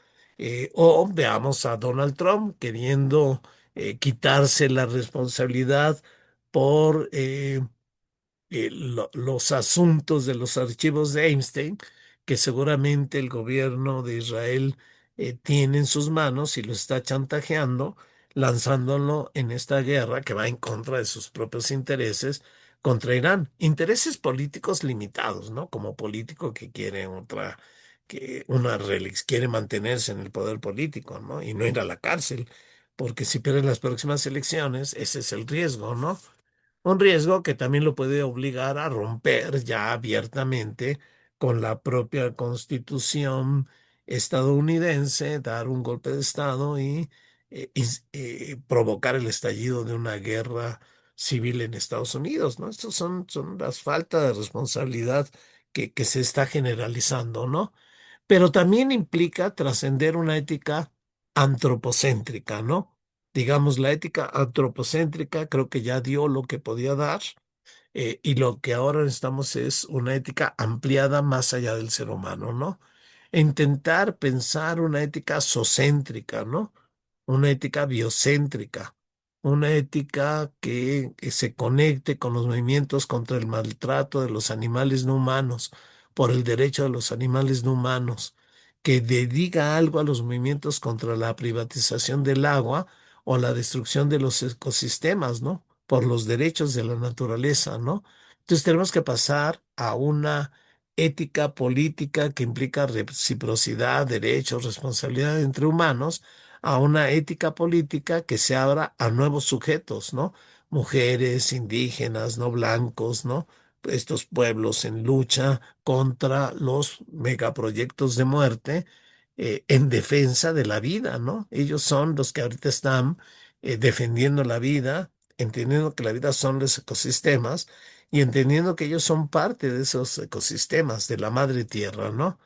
O veamos a Donald Trump queriendo quitarse la responsabilidad por los asuntos de los archivos de Einstein, que seguramente el gobierno de Israel tiene en sus manos y lo está chantajeando, lanzándolo en esta guerra que va en contra de sus propios intereses contra Irán. Intereses políticos limitados, ¿no? Como político que quiere otra. que quiere mantenerse en el poder político, ¿no? Y no ir a la cárcel, porque si pierde las próximas elecciones, ese es el riesgo, ¿no? Un riesgo que también lo puede obligar a romper ya abiertamente con la propia constitución estadounidense, dar un golpe de estado y provocar el estallido de una guerra civil en Estados Unidos, ¿no? Estas son las faltas de responsabilidad que se está generalizando, ¿no? Pero también implica trascender una ética antropocéntrica, ¿no? Digamos, la ética antropocéntrica creo que ya dio lo que podía dar, y lo que ahora necesitamos es una ética ampliada más allá del ser humano, ¿no? E intentar pensar una ética sociocéntrica, ¿no? Una ética biocéntrica, una ética que se conecte con los movimientos contra el maltrato de los animales no humanos, por el derecho de los animales no humanos, que dedica algo a los movimientos contra la privatización del agua o la destrucción de los ecosistemas, ¿no? Por los derechos de la naturaleza, ¿no? Entonces tenemos que pasar a una ética política que implica reciprocidad, derechos, responsabilidad entre humanos, a una ética política que se abra a nuevos sujetos, ¿no? Mujeres, indígenas, no blancos, ¿no? Estos pueblos en lucha contra los megaproyectos de muerte, en defensa de la vida, ¿no? Ellos son los que ahorita están defendiendo la vida, entendiendo que la vida son los ecosistemas y entendiendo que ellos son parte de esos ecosistemas, de la madre tierra, ¿no?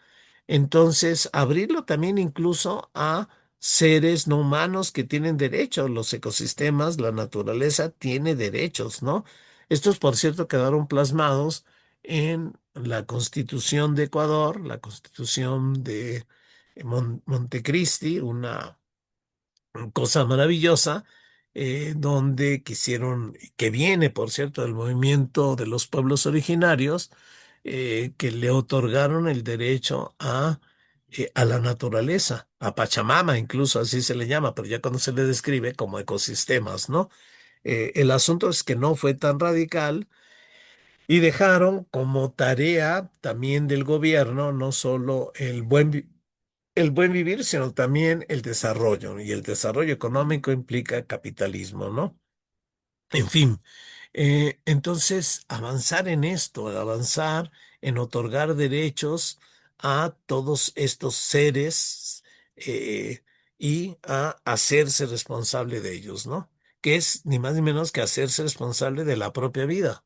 Entonces, abrirlo también incluso a seres no humanos que tienen derechos. Los ecosistemas, la naturaleza tiene derechos, ¿no? Estos, por cierto, quedaron plasmados en la Constitución de Ecuador, la Constitución de Montecristi, una cosa maravillosa, donde quisieron, que viene, por cierto, del movimiento de los pueblos originarios, que le otorgaron el derecho a la naturaleza, a Pachamama, incluso así se le llama, pero ya cuando se le describe como ecosistemas, ¿no? El asunto es que no fue tan radical y dejaron como tarea también del gobierno no solo el buen vivir, sino también el desarrollo. Y el desarrollo económico implica capitalismo, ¿no? En fin, entonces avanzar en esto, avanzar en otorgar derechos a todos estos seres, y a hacerse responsable de ellos, ¿no? Que es ni más ni menos que hacerse responsable de la propia vida.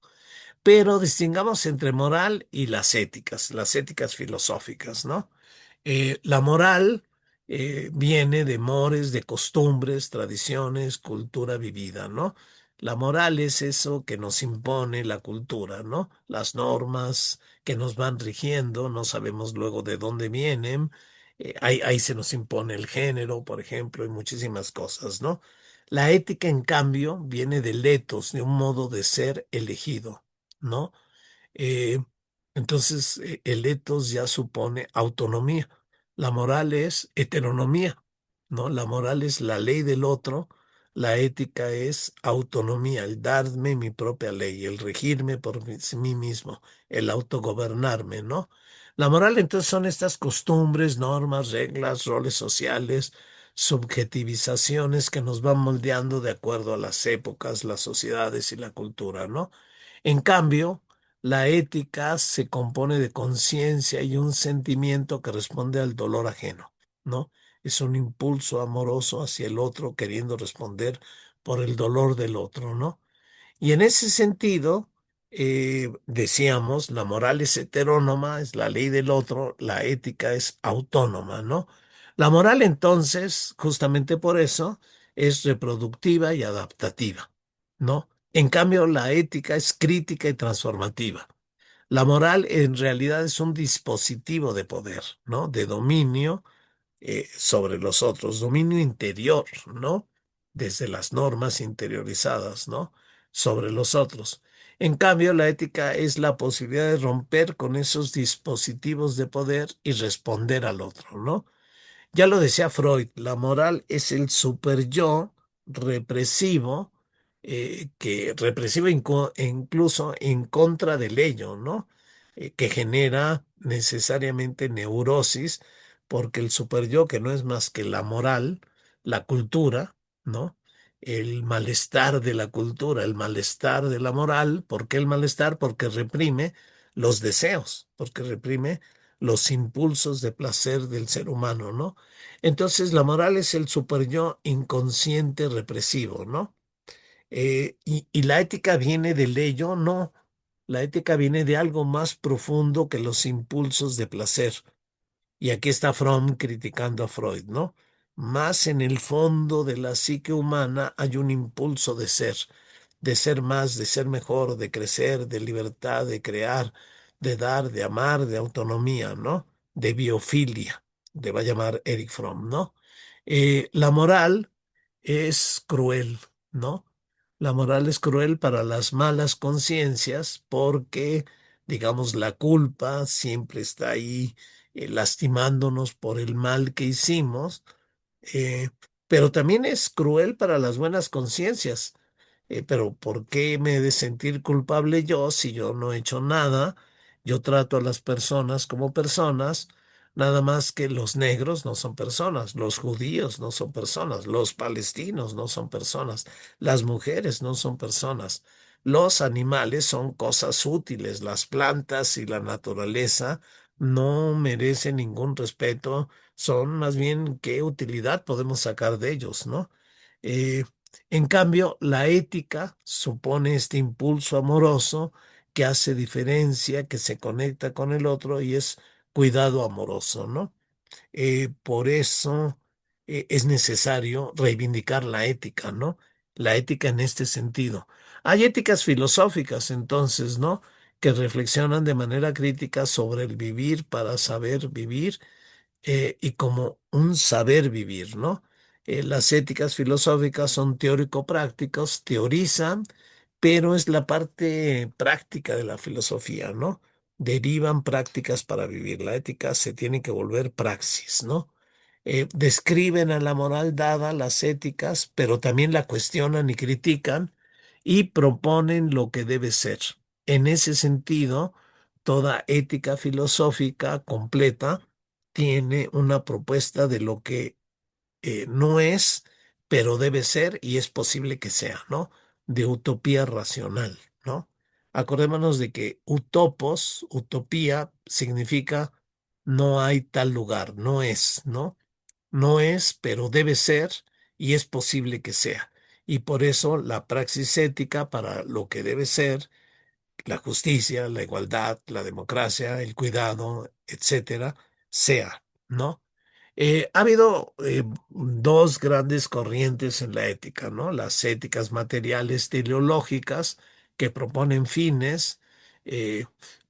Pero distingamos entre moral y las éticas filosóficas, ¿no? La moral viene de mores, de costumbres, tradiciones, cultura vivida, ¿no? La moral es eso que nos impone la cultura, ¿no? Las normas que nos van rigiendo, no sabemos luego de dónde vienen. Ahí se nos impone el género, por ejemplo, y muchísimas cosas, ¿no? La ética, en cambio, viene del ethos, de un modo de ser elegido, ¿no? Eh, entonces, el ethos ya supone autonomía. La moral es heteronomía, ¿no? La moral es la ley del otro, la ética es autonomía, el darme mi propia ley, el regirme por mí mismo, el autogobernarme, ¿no? La moral entonces son estas costumbres, normas, reglas, roles sociales, subjetivizaciones que nos van moldeando de acuerdo a las épocas, las sociedades y la cultura, ¿no? En cambio, la ética se compone de conciencia y un sentimiento que responde al dolor ajeno, ¿no? Es un impulso amoroso hacia el otro queriendo responder por el dolor del otro, ¿no? Y en ese sentido, decíamos, la moral es heterónoma, es la ley del otro, la ética es autónoma, ¿no? La moral entonces, justamente por eso, es reproductiva y adaptativa, ¿no? En cambio, la ética es crítica y transformativa. La moral en realidad es un dispositivo de poder, ¿no? De dominio sobre los otros, dominio interior, ¿no? Desde las normas interiorizadas, ¿no? Sobre los otros. En cambio, la ética es la posibilidad de romper con esos dispositivos de poder y responder al otro, ¿no? Ya lo decía Freud, la moral es el superyo represivo, que represivo incluso en contra del ello, ¿no? que genera necesariamente neurosis, porque el superyo, que no es más que la moral, la cultura, ¿no? El malestar de la cultura, el malestar de la moral. ¿Por qué el malestar? Porque reprime los deseos, porque reprime los impulsos de placer del ser humano, ¿no? Entonces la moral es el superyo inconsciente represivo, ¿no? Y la ética viene del ello, no. La ética viene de algo más profundo que los impulsos de placer. Y aquí está Fromm criticando a Freud, ¿no? Más en el fondo de la psique humana hay un impulso de ser más, de ser mejor, de crecer, de libertad, de crear, de dar, de amar, de autonomía, ¿no? De biofilia, le va a llamar Eric Fromm, ¿no? La moral es cruel, ¿no? La moral es cruel para las malas conciencias porque, digamos, la culpa siempre está ahí lastimándonos por el mal que hicimos, eh, pero también es cruel para las buenas conciencias. Pero ¿por qué me he de sentir culpable yo si yo no he hecho nada? Yo trato a las personas como personas, nada más que los negros no son personas, los judíos no son personas, los palestinos no son personas, las mujeres no son personas. Los animales son cosas útiles, las plantas y la naturaleza no merecen ningún respeto, son más bien qué utilidad podemos sacar de ellos, ¿no? Eh, en cambio, la ética supone este impulso amoroso que hace diferencia, que se conecta con el otro y es cuidado amoroso, ¿no? Por eso es necesario reivindicar la ética, ¿no? La ética en este sentido. Hay éticas filosóficas, entonces, ¿no? Que reflexionan de manera crítica sobre el vivir para saber vivir y como un saber vivir, ¿no? Las éticas filosóficas son teórico-prácticos, teorizan, pero es la parte práctica de la filosofía, ¿no? Derivan prácticas para vivir. La ética se tiene que volver praxis, ¿no? Describen a la moral dada las éticas, pero también la cuestionan y critican y proponen lo que debe ser. En ese sentido, toda ética filosófica completa tiene una propuesta de lo que no es, pero debe ser y es posible que sea, ¿no? De utopía racional, ¿no? Acordémonos de que utopos, utopía, significa no hay tal lugar, no es, ¿no? No es, pero debe ser y es posible que sea. Y por eso la praxis ética para lo que debe ser, la justicia, la igualdad, la democracia, el cuidado, etcétera, sea, ¿no? Ha habido dos grandes corrientes en la ética, ¿no? Las éticas materiales teleológicas que proponen fines. eh,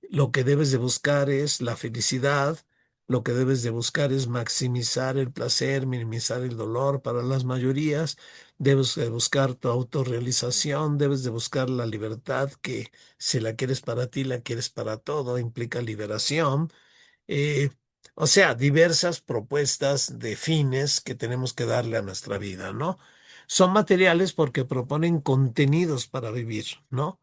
lo que debes de buscar es la felicidad, lo que debes de buscar es maximizar el placer, minimizar el dolor para las mayorías, debes de buscar tu autorrealización, debes de buscar la libertad que si la quieres para ti, la quieres para todo, implica liberación. eh, o sea, diversas propuestas de fines que tenemos que darle a nuestra vida, ¿no? Son materiales porque proponen contenidos para vivir, ¿no?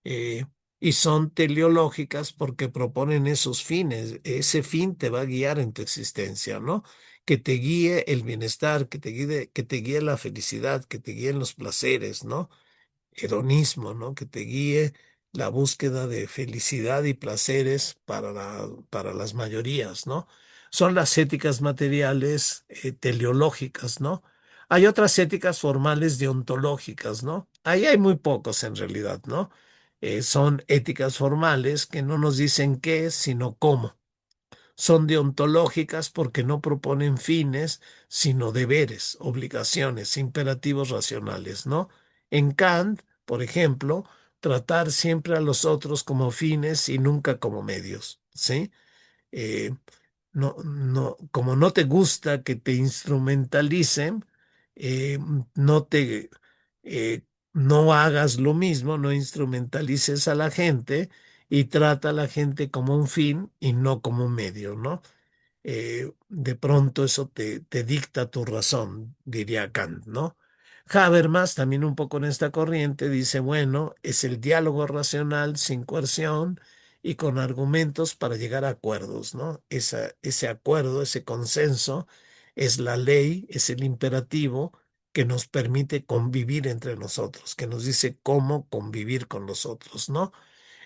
Eh, y son teleológicas porque proponen esos fines. Ese fin te va a guiar en tu existencia, ¿no? Que te guíe el bienestar, que te guíe la felicidad, que te guíen los placeres, ¿no? Hedonismo, ¿no? Que te guíe la búsqueda de felicidad y placeres para las mayorías, ¿no? Son las éticas materiales teleológicas, ¿no? Hay otras éticas formales deontológicas, ¿no? Ahí hay muy pocos en realidad, ¿no? Son éticas formales que no nos dicen qué, sino cómo. Son deontológicas porque no proponen fines, sino deberes, obligaciones, imperativos racionales, ¿no? En Kant, por ejemplo, tratar siempre a los otros como fines y nunca como medios, ¿sí? Eh, como no te gusta que te instrumentalicen, eh, no te, no hagas lo mismo, no instrumentalices a la gente y trata a la gente como un fin y no como un medio, ¿no? De pronto eso te dicta tu razón, diría Kant, ¿no? Habermas, también un poco en esta corriente, dice, bueno, es el diálogo racional sin coerción y con argumentos para llegar a acuerdos, ¿no? Ese acuerdo, ese consenso es la ley, es el imperativo que nos permite convivir entre nosotros, que nos dice cómo convivir con los otros, ¿no?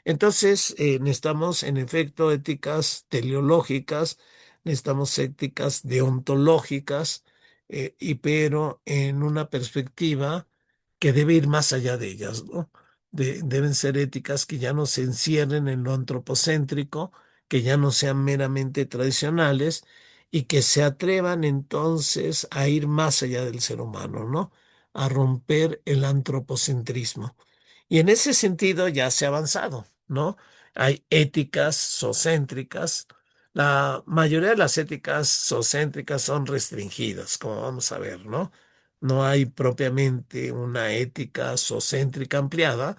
Entonces, necesitamos, en efecto, éticas teleológicas, necesitamos éticas deontológicas, pero en una perspectiva que debe ir más allá de ellas, ¿no? Deben ser éticas que ya no se encierren en lo antropocéntrico, que ya no sean meramente tradicionales y que se atrevan entonces a ir más allá del ser humano, ¿no? A romper el antropocentrismo. Y en ese sentido ya se ha avanzado, ¿no? Hay éticas zoocéntricas. La mayoría de las éticas zoocéntricas son restringidas, como vamos a ver, ¿no? No hay propiamente una ética zoocéntrica ampliada,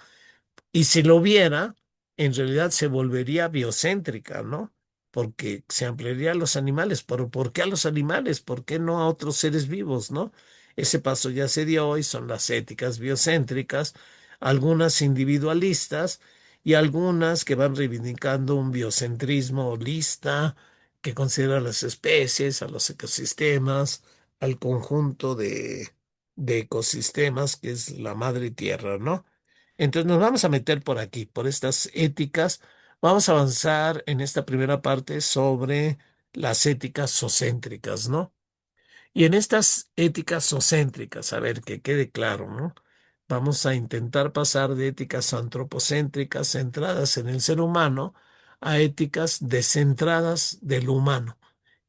y si lo hubiera, en realidad se volvería biocéntrica, ¿no? Porque se ampliaría a los animales. Pero ¿por qué a los animales? ¿Por qué no a otros seres vivos, no? Ese paso ya se dio y son las éticas biocéntricas, algunas individualistas y algunas que van reivindicando un biocentrismo holista que considera a las especies, a los ecosistemas, al conjunto de ecosistemas que es la madre tierra, ¿no? Entonces nos vamos a meter por aquí, por estas éticas. Vamos a avanzar en esta primera parte sobre las éticas sociocéntricas, ¿no? Y en estas éticas sociocéntricas, a ver, que quede claro, ¿no? Vamos a intentar pasar de éticas antropocéntricas centradas en el ser humano a éticas descentradas del humano,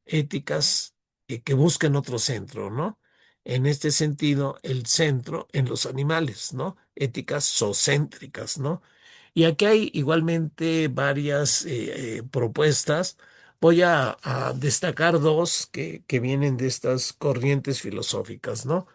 éticas que busquen otro centro, ¿no? En este sentido, el centro en los animales, ¿no? Éticas zoocéntricas, ¿no? Y aquí hay igualmente varias propuestas. Voy a destacar dos que vienen de estas corrientes filosóficas, ¿no?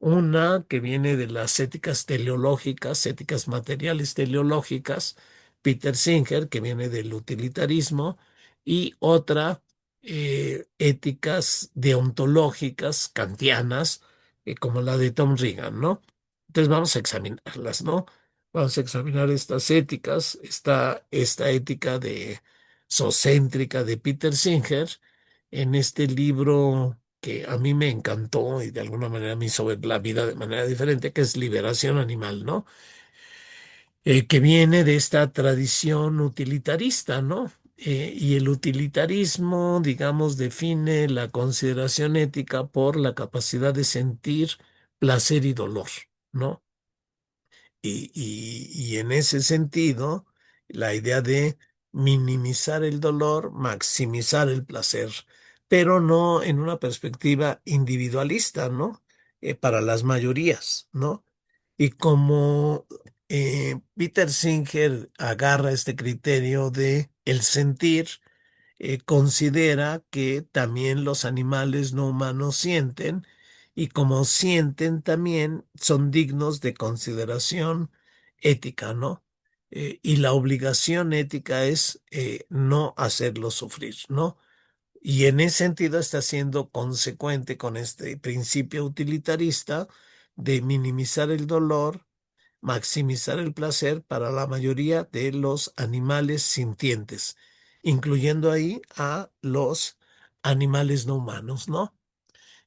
Una que viene de las éticas teleológicas, éticas materiales teleológicas, Peter Singer, que viene del utilitarismo, y otra, éticas deontológicas kantianas, como la de Tom Regan, ¿no? Entonces vamos a examinarlas, ¿no? Vamos a examinar estas éticas, esta ética de socicéntrica de Peter Singer en este libro que a mí me encantó y de alguna manera me hizo ver la vida de manera diferente, que es Liberación Animal, ¿no? Que viene de esta tradición utilitarista, ¿no? Y el utilitarismo, digamos, define la consideración ética por la capacidad de sentir placer y dolor, ¿no? Y en ese sentido, la idea de minimizar el dolor, maximizar el placer, pero no en una perspectiva individualista, ¿no? Para las mayorías, ¿no? Y como Peter Singer agarra este criterio de el sentir, considera que también los animales no humanos sienten y como sienten también son dignos de consideración ética, ¿no? Y la obligación ética es no hacerlos sufrir, ¿no? Y en ese sentido está siendo consecuente con este principio utilitarista de minimizar el dolor, maximizar el placer para la mayoría de los animales sintientes, incluyendo ahí a los animales no humanos, ¿no?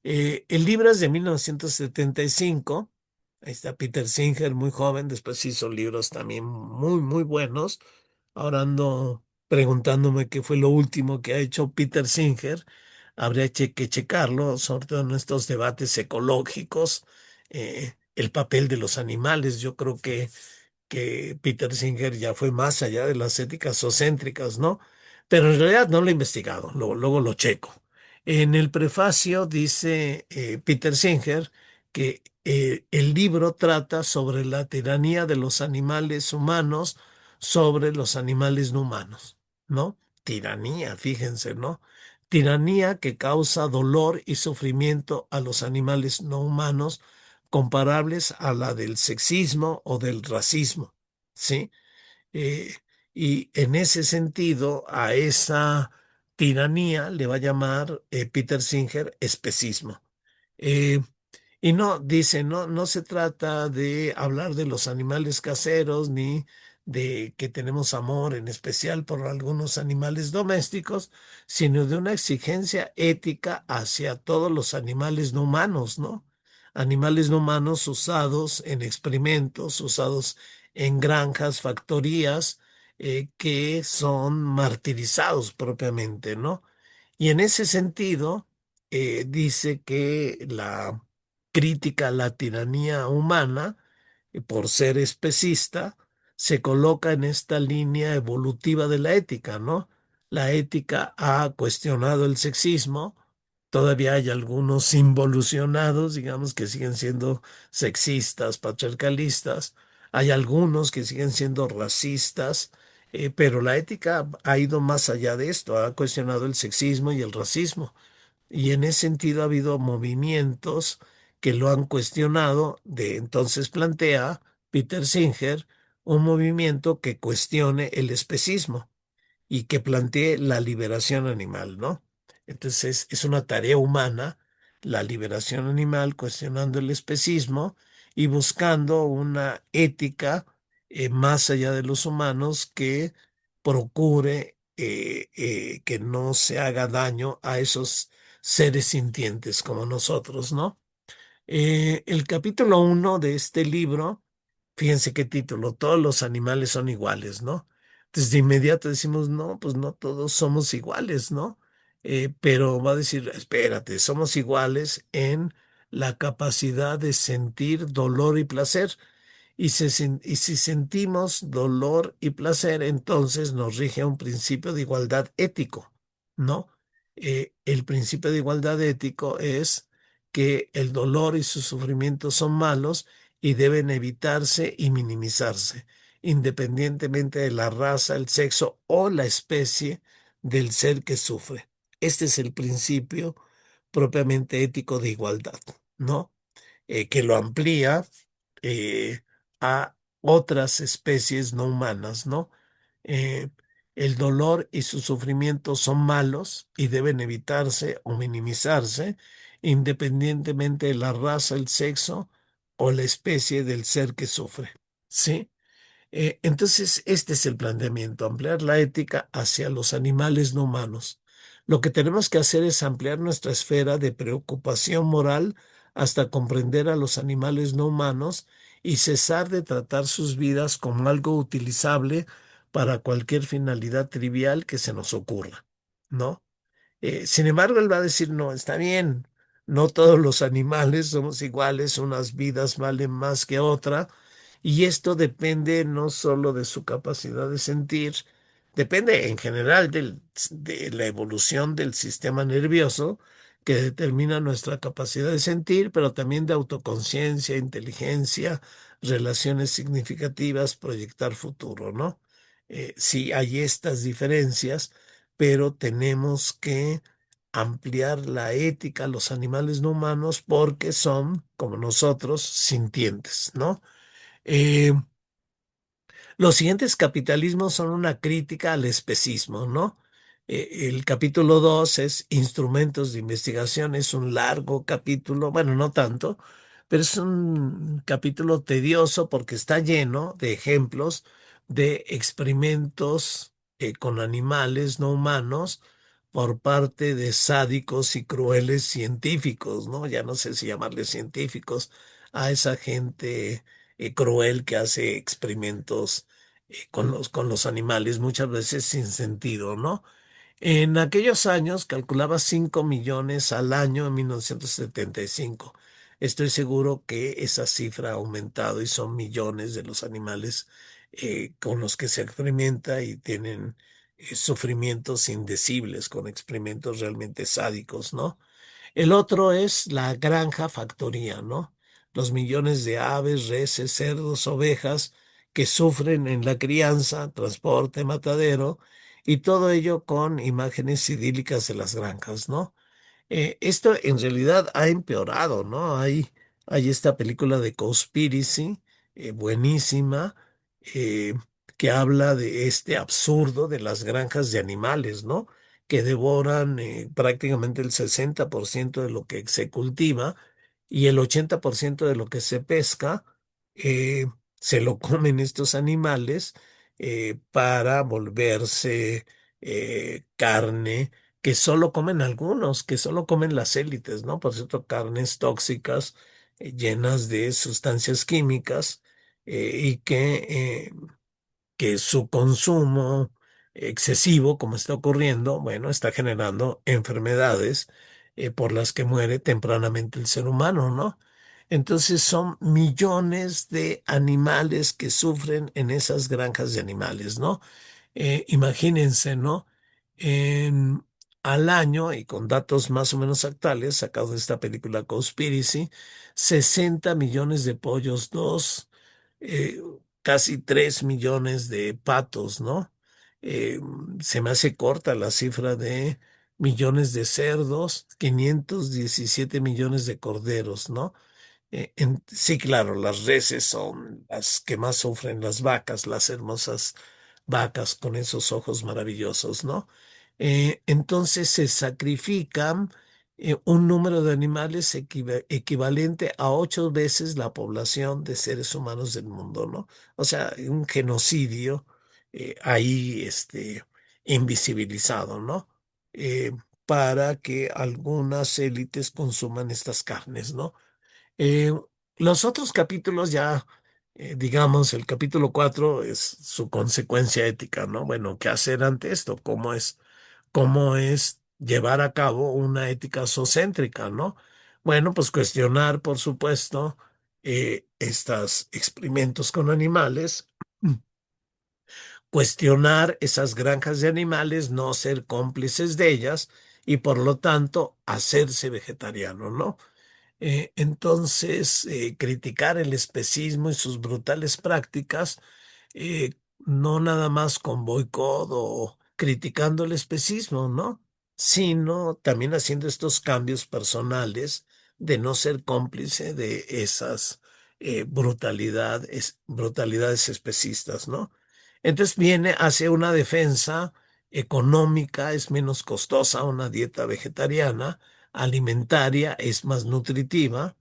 El libro es de 1975. Ahí está Peter Singer, muy joven. Después hizo libros también muy, muy buenos. Ahora ando preguntándome qué fue lo último que ha hecho Peter Singer. Habría que checarlo, sobre todo en estos debates ecológicos, el papel de los animales. Yo creo que Peter Singer ya fue más allá de las éticas zoocéntricas, ¿no? Pero en realidad no lo he investigado, luego lo checo. En el prefacio dice Peter Singer que el libro trata sobre la tiranía de los animales humanos sobre los animales no humanos, ¿no? Tiranía, fíjense, ¿no? Tiranía que causa dolor y sufrimiento a los animales no humanos comparables a la del sexismo o del racismo, ¿sí? Eh, y en ese sentido, a esa tiranía le va a llamar Peter Singer especismo. Eh, dice, no se trata de hablar de los animales caseros ni de que tenemos amor en especial por algunos animales domésticos, sino de una exigencia ética hacia todos los animales no humanos, ¿no? Animales no humanos usados en experimentos, usados en granjas, factorías, que son martirizados propiamente, ¿no? Y en ese sentido, dice que la crítica a la tiranía humana, por ser especista, se coloca en esta línea evolutiva de la ética, ¿no? La ética ha cuestionado el sexismo, todavía hay algunos involucionados, digamos, que siguen siendo sexistas, patriarcalistas, hay algunos que siguen siendo racistas, pero la ética ha ido más allá de esto, ha cuestionado el sexismo y el racismo. Y en ese sentido ha habido movimientos que lo han cuestionado. De entonces plantea Peter Singer un movimiento que cuestione el especismo y que plantee la liberación animal, ¿no? Entonces es una tarea humana la liberación animal, cuestionando el especismo y buscando una ética, más allá de los humanos, que procure que no se haga daño a esos seres sintientes como nosotros, ¿no? El capítulo 1 de este libro, fíjense qué título: todos los animales son iguales, ¿no? Entonces de inmediato decimos, no, pues no todos somos iguales, ¿no? Pero va a decir, espérate, somos iguales en la capacidad de sentir dolor y placer. Y si sentimos dolor y placer, entonces nos rige un principio de igualdad ético, ¿no? El principio de igualdad ético es que el dolor y su sufrimiento son malos y deben evitarse y minimizarse, independientemente de la raza, el sexo o la especie del ser que sufre. Este es el principio propiamente ético de igualdad, ¿no? Que lo amplía, eh, a otras especies no humanas, ¿no? Eh, el dolor y su sufrimiento son malos y deben evitarse o minimizarse, independientemente de la raza, el sexo o la especie del ser que sufre. ¿Sí? Entonces, este es el planteamiento: ampliar la ética hacia los animales no humanos. Lo que tenemos que hacer es ampliar nuestra esfera de preocupación moral hasta comprender a los animales no humanos y cesar de tratar sus vidas como algo utilizable para cualquier finalidad trivial que se nos ocurra, ¿no? Sin embargo, él va a decir, no, está bien, no todos los animales somos iguales, unas vidas valen más que otra, y esto depende no solo de su capacidad de sentir, depende en general de la evolución del sistema nervioso que determina nuestra capacidad de sentir, pero también de autoconciencia, inteligencia, relaciones significativas, proyectar futuro, ¿no? Sí, hay estas diferencias, pero tenemos que ampliar la ética a los animales no humanos porque son, como nosotros, sintientes, ¿no? Eh, los siguientes capitalismos son una crítica al especismo, ¿no? El capítulo 2 es instrumentos de investigación, es un largo capítulo, bueno, no tanto, pero es un capítulo tedioso porque está lleno de ejemplos de experimentos, con animales no humanos por parte de sádicos y crueles científicos, ¿no? Ya no sé si llamarles científicos a esa gente, cruel, que hace experimentos, con los animales, muchas veces sin sentido, ¿no? En aquellos años calculaba 5 millones al año en 1975. Estoy seguro que esa cifra ha aumentado y son millones de los animales, con los que se experimenta y tienen, sufrimientos indecibles con experimentos realmente sádicos, ¿no? El otro es la granja factoría, ¿no? Los millones de aves, reses, cerdos, ovejas que sufren en la crianza, transporte, matadero, y todo ello con imágenes idílicas de las granjas, ¿no? Esto en realidad ha empeorado, ¿no? Hay esta película de Conspiracy, buenísima, eh, que habla de este absurdo de las granjas de animales, ¿no? Que devoran, prácticamente el 60% de lo que se cultiva y el 80% de lo que se pesca, se lo comen estos animales, para volverse carne que solo comen algunos, que solo comen las élites, ¿no? Por cierto, carnes tóxicas llenas de sustancias químicas y que su consumo excesivo, como está ocurriendo, bueno, está generando enfermedades por las que muere tempranamente el ser humano, ¿no? Entonces son millones de animales que sufren en esas granjas de animales, ¿no? Imagínense, ¿no? En- Al año, y con datos más o menos actuales, sacados de esta película Conspiracy, 60 millones de pollos, eh, casi 3 millones de patos, ¿no? Eh, Se me hace corta la cifra de millones de cerdos, 517 millones de corderos, ¿no? Sí, claro, las reses son las que más sufren, las vacas, las hermosas vacas con esos ojos maravillosos, ¿no? Entonces se sacrifican un número de animales equivalente a 8 veces la población de seres humanos del mundo, ¿no? O sea, un genocidio ahí invisibilizado, ¿no? Eh, para que algunas élites consuman estas carnes, ¿no? Eh, los otros capítulos ya, digamos, el capítulo 4 es su consecuencia ética, ¿no? Bueno, ¿qué hacer ante esto? Cómo es llevar a cabo una ética zoocéntrica, ¿no? Bueno, pues cuestionar, por supuesto, estos experimentos con animales, cuestionar esas granjas de animales, no ser cómplices de ellas y, por lo tanto, hacerse vegetariano, ¿no? Entonces, criticar el especismo y sus brutales prácticas, no nada más con boicot o criticando el especismo, ¿no? Sino también haciendo estos cambios personales de no ser cómplice de esas brutalidades especistas, ¿no? Entonces viene hacia una defensa económica, es menos costosa una dieta vegetariana, alimentaria, es más nutritiva,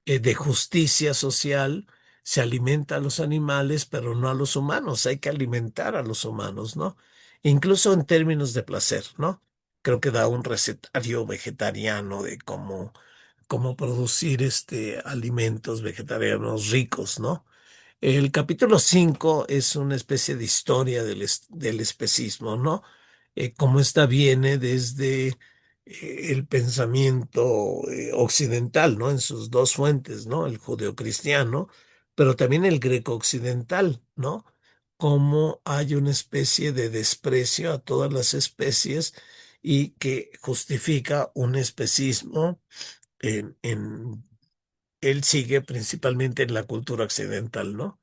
de justicia social, se alimenta a los animales, pero no a los humanos. Hay que alimentar a los humanos, ¿no? Incluso en términos de placer, ¿no? Creo que da un recetario vegetariano de cómo producir alimentos vegetarianos ricos, ¿no? El capítulo 5 es una especie de historia del especismo, ¿no? Cómo esta viene desde el pensamiento occidental, ¿no? En sus dos fuentes, ¿no? El judeocristiano, pero también el greco-occidental, ¿no? Cómo hay una especie de desprecio a todas las especies y que justifica un especismo en él sigue principalmente en la cultura occidental, ¿no?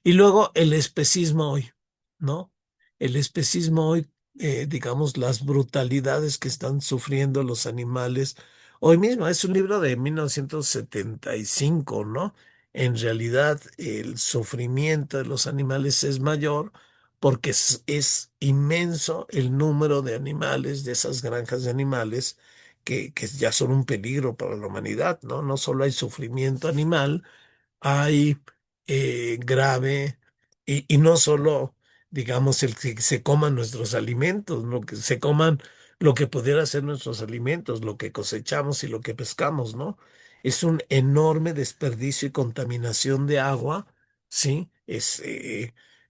Y luego el especismo hoy, ¿no? El especismo hoy, digamos, las brutalidades que están sufriendo los animales. Hoy mismo es un libro de 1975, ¿no? En realidad el sufrimiento de los animales es mayor porque es inmenso el número de animales, de esas granjas de animales que ya son un peligro para la humanidad, ¿no? No solo hay sufrimiento animal, hay grave, y no solo, digamos, el que se coman nuestros alimentos, lo que se coman lo que pudiera ser nuestros alimentos, lo que cosechamos y lo que pescamos, ¿no? Es un enorme desperdicio y contaminación de agua, ¿sí?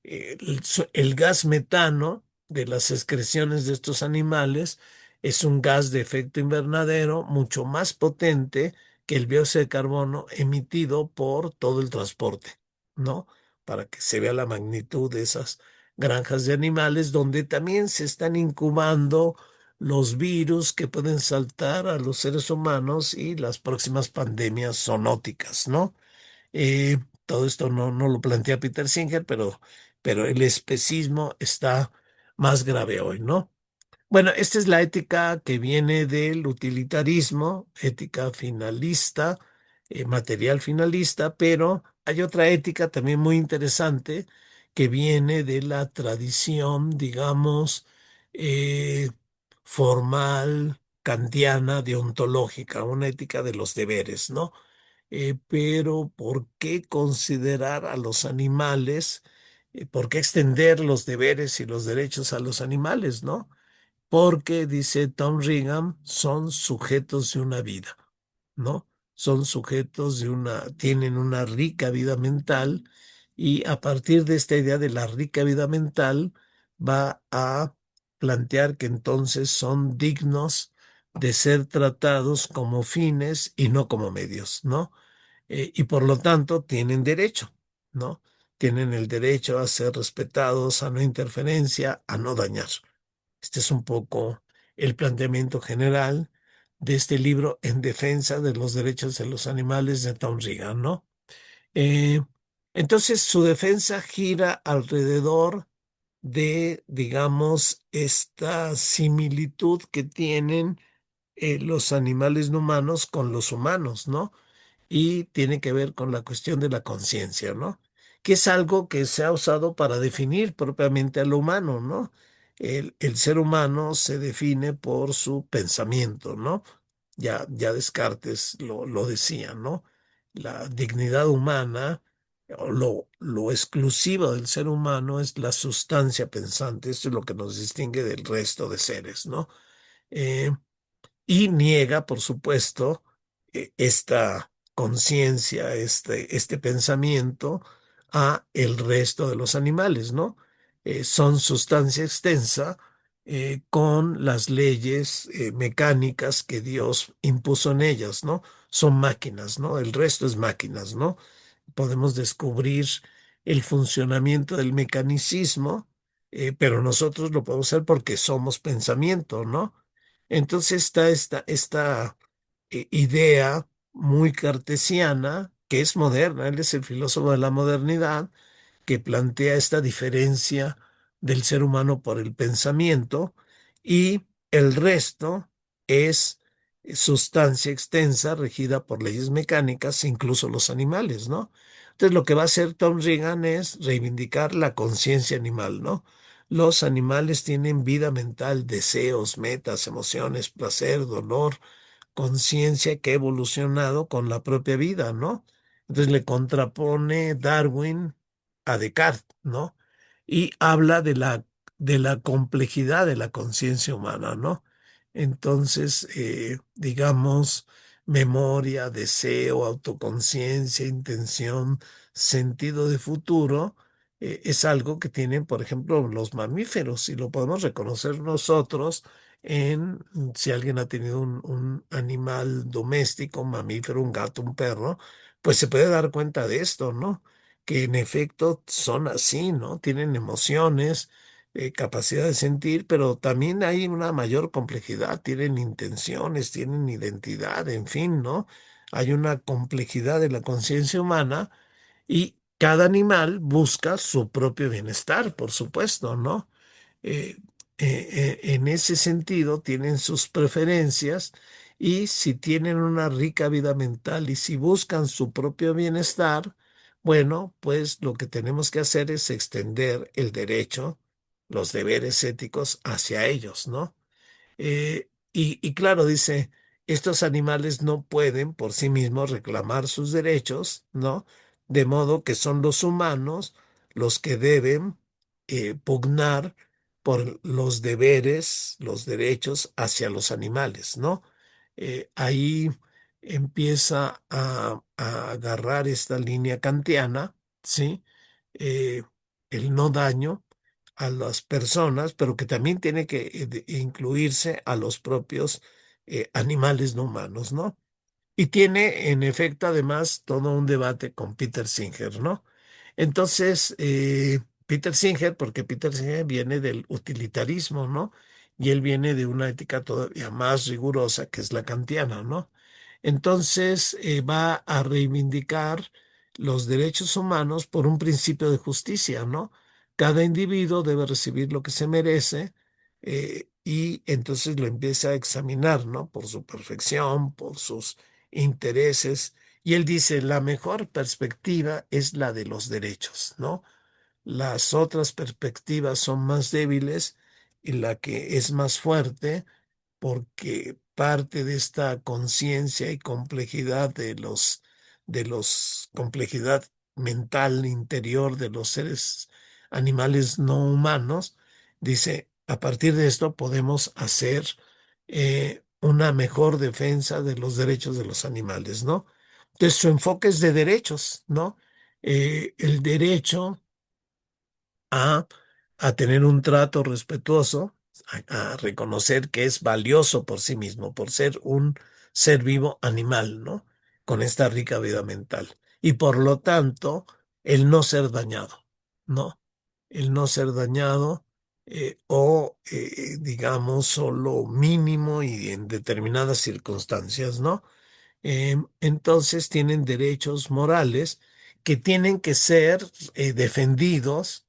El gas metano de las excreciones de estos animales es un gas de efecto invernadero mucho más potente que el dióxido de carbono emitido por todo el transporte, ¿no? Para que se vea la magnitud de esas granjas de animales donde también se están incubando los virus que pueden saltar a los seres humanos y las próximas pandemias zoonóticas, ¿no? Todo esto no lo plantea Peter Singer, pero el especismo está más grave hoy, ¿no? Bueno, esta es la ética que viene del utilitarismo, ética finalista, material finalista, pero hay otra ética también muy interesante que viene de la tradición, digamos, eh, formal, kantiana, deontológica, una ética de los deberes, ¿no? Pero ¿por qué considerar a los animales ¿Por qué extender los deberes y los derechos a los animales, no? Porque, dice Tom Regan, son sujetos de una vida, ¿no? Son sujetos tienen una rica vida mental y a partir de esta idea de la rica vida mental va a plantear que entonces son dignos de ser tratados como fines y no como medios, ¿no? Y por lo tanto tienen derecho, ¿no? Tienen el derecho a ser respetados, a no interferencia, a no dañar. Este es un poco el planteamiento general de este libro en defensa de los derechos de los animales de Tom Regan, ¿no? Eh, entonces, su defensa gira alrededor de, digamos, esta similitud que tienen los animales no humanos con los humanos, ¿no? Y tiene que ver con la cuestión de la conciencia, ¿no? Que es algo que se ha usado para definir propiamente a lo humano, ¿no? El ser humano se define por su pensamiento, ¿no? Ya Descartes lo decía, ¿no? La dignidad humana o lo exclusivo del ser humano es la sustancia pensante. Esto es lo que nos distingue del resto de seres, ¿no? Eh, y niega, por supuesto, esta conciencia, este pensamiento a el resto de los animales, ¿no? Son sustancia extensa con las leyes mecánicas que Dios impuso en ellas, ¿no? Son máquinas, ¿no? El resto es máquinas, ¿no? Podemos descubrir el funcionamiento del mecanicismo, pero nosotros lo podemos hacer porque somos pensamiento, ¿no? Entonces está esta idea muy cartesiana, que es moderna, él es el filósofo de la modernidad, que plantea esta diferencia del ser humano por el pensamiento y el resto es sustancia extensa regida por leyes mecánicas, incluso los animales, ¿no? Entonces lo que va a hacer Tom Regan es reivindicar la conciencia animal, ¿no? Los animales tienen vida mental, deseos, metas, emociones, placer, dolor, conciencia que ha evolucionado con la propia vida, ¿no? Entonces le contrapone Darwin a Descartes, ¿no? Y habla de la complejidad de la conciencia humana, ¿no? Entonces, digamos, memoria, deseo, autoconciencia, intención, sentido de futuro, es algo que tienen, por ejemplo, los mamíferos y lo podemos reconocer nosotros en si alguien ha tenido un animal doméstico, un mamífero, un gato, un perro, pues se puede dar cuenta de esto, ¿no? Que en efecto son así, ¿no? Tienen emociones, capacidad de sentir, pero también hay una mayor complejidad, tienen intenciones, tienen identidad, en fin, ¿no? Hay una complejidad de la conciencia humana y cada animal busca su propio bienestar, por supuesto, ¿no? eh, en ese sentido tienen sus preferencias y si tienen una rica vida mental y si buscan su propio bienestar, bueno, pues lo que tenemos que hacer es extender el derecho, los deberes éticos hacia ellos, ¿no? Y claro, dice, estos animales no pueden por sí mismos reclamar sus derechos, ¿no? De modo que son los humanos los que deben pugnar por los deberes, los derechos hacia los animales, ¿no? Ahí empieza a agarrar esta línea kantiana, ¿sí? Eh, el no daño a las personas, pero que también tiene que incluirse a los propios animales no humanos, ¿no? Y tiene, en efecto, además, todo un debate con Peter Singer, ¿no? Entonces, Peter Singer, porque Peter Singer viene del utilitarismo, ¿no? Y él viene de una ética todavía más rigurosa, que es la kantiana, ¿no? Entonces, va a reivindicar los derechos humanos por un principio de justicia, ¿no? Cada individuo debe recibir lo que se merece y entonces lo empieza a examinar, ¿no? Por su perfección, por sus intereses. Y él dice, la mejor perspectiva es la de los derechos, ¿no? Las otras perspectivas son más débiles y la que es más fuerte porque parte de esta conciencia y complejidad complejidad mental interior de los seres animales no humanos, dice, a partir de esto podemos hacer una mejor defensa de los derechos de los animales, ¿no? Entonces su enfoque es de derechos, ¿no? El derecho a, a tener un trato respetuoso, a reconocer que es valioso por sí mismo, por ser un ser vivo animal, ¿no? Con esta rica vida mental. Y por lo tanto, el no ser dañado, ¿no? El no ser dañado digamos, solo mínimo y en determinadas circunstancias, ¿no? Entonces tienen derechos morales que tienen que ser defendidos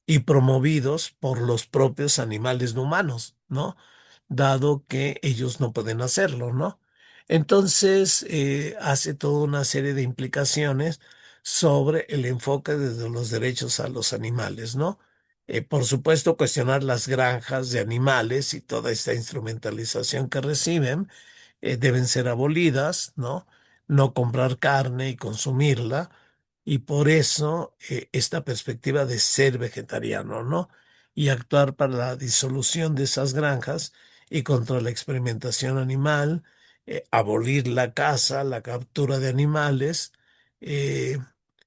y promovidos por los propios animales no humanos, ¿no? Dado que ellos no pueden hacerlo, ¿no? Entonces, hace toda una serie de implicaciones sobre el enfoque de los derechos a los animales, ¿no? Por supuesto, cuestionar las granjas de animales y toda esta instrumentalización que reciben deben ser abolidas, ¿no? No comprar carne y consumirla. Y por eso esta perspectiva de ser vegetariano, ¿no? Y actuar para la disolución de esas granjas y contra la experimentación animal, abolir la caza, la captura de animales, eh,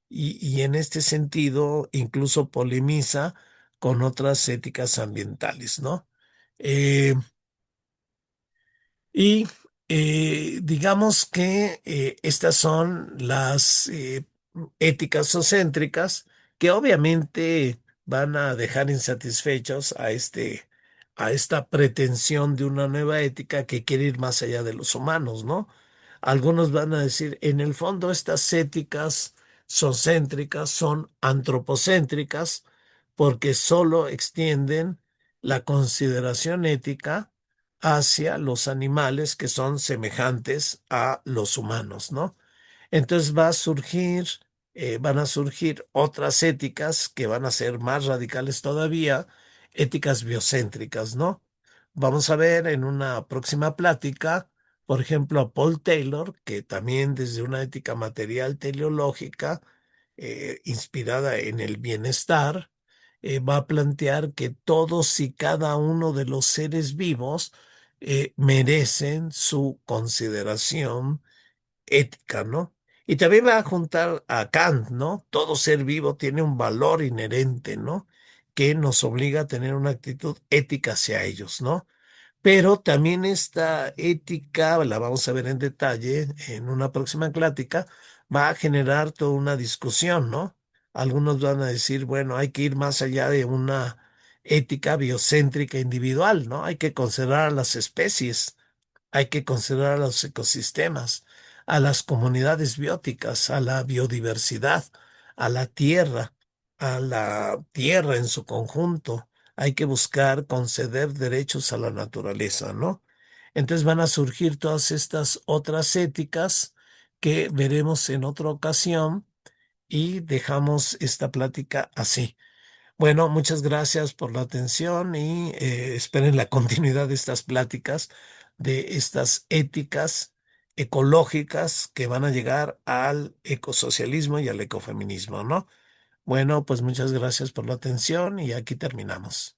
y en este sentido incluso polemiza con otras éticas ambientales, ¿no? Eh, y digamos que estas son las éticas océntricas que obviamente van a dejar insatisfechos a esta pretensión de una nueva ética que quiere ir más allá de los humanos, ¿no? Algunos van a decir, en el fondo estas éticas sociocéntricas son antropocéntricas porque solo extienden la consideración ética hacia los animales que son semejantes a los humanos, ¿no? Entonces van a surgir otras éticas que van a ser más radicales todavía, éticas biocéntricas, ¿no? Vamos a ver en una próxima plática, por ejemplo, a Paul Taylor, que también desde una ética material teleológica, inspirada en el bienestar, va a plantear que todos y cada uno de los seres vivos merecen su consideración ética, ¿no? Y también va a juntar a Kant, ¿no? Todo ser vivo tiene un valor inherente, ¿no? Que nos obliga a tener una actitud ética hacia ellos, ¿no? Pero también esta ética, la vamos a ver en detalle en una próxima plática, va a generar toda una discusión, ¿no? Algunos van a decir, bueno, hay que ir más allá de una ética biocéntrica individual, ¿no? Hay que considerar a las especies, hay que considerar a los ecosistemas, a las comunidades bióticas, a la biodiversidad, a la tierra en su conjunto. Hay que buscar conceder derechos a la naturaleza, ¿no? Entonces van a surgir todas estas otras éticas que veremos en otra ocasión y dejamos esta plática así. Bueno, muchas gracias por la atención y esperen la continuidad de estas pláticas, de estas éticas ecológicas que van a llegar al ecosocialismo y al ecofeminismo, ¿no? Bueno, pues muchas gracias por la atención y aquí terminamos.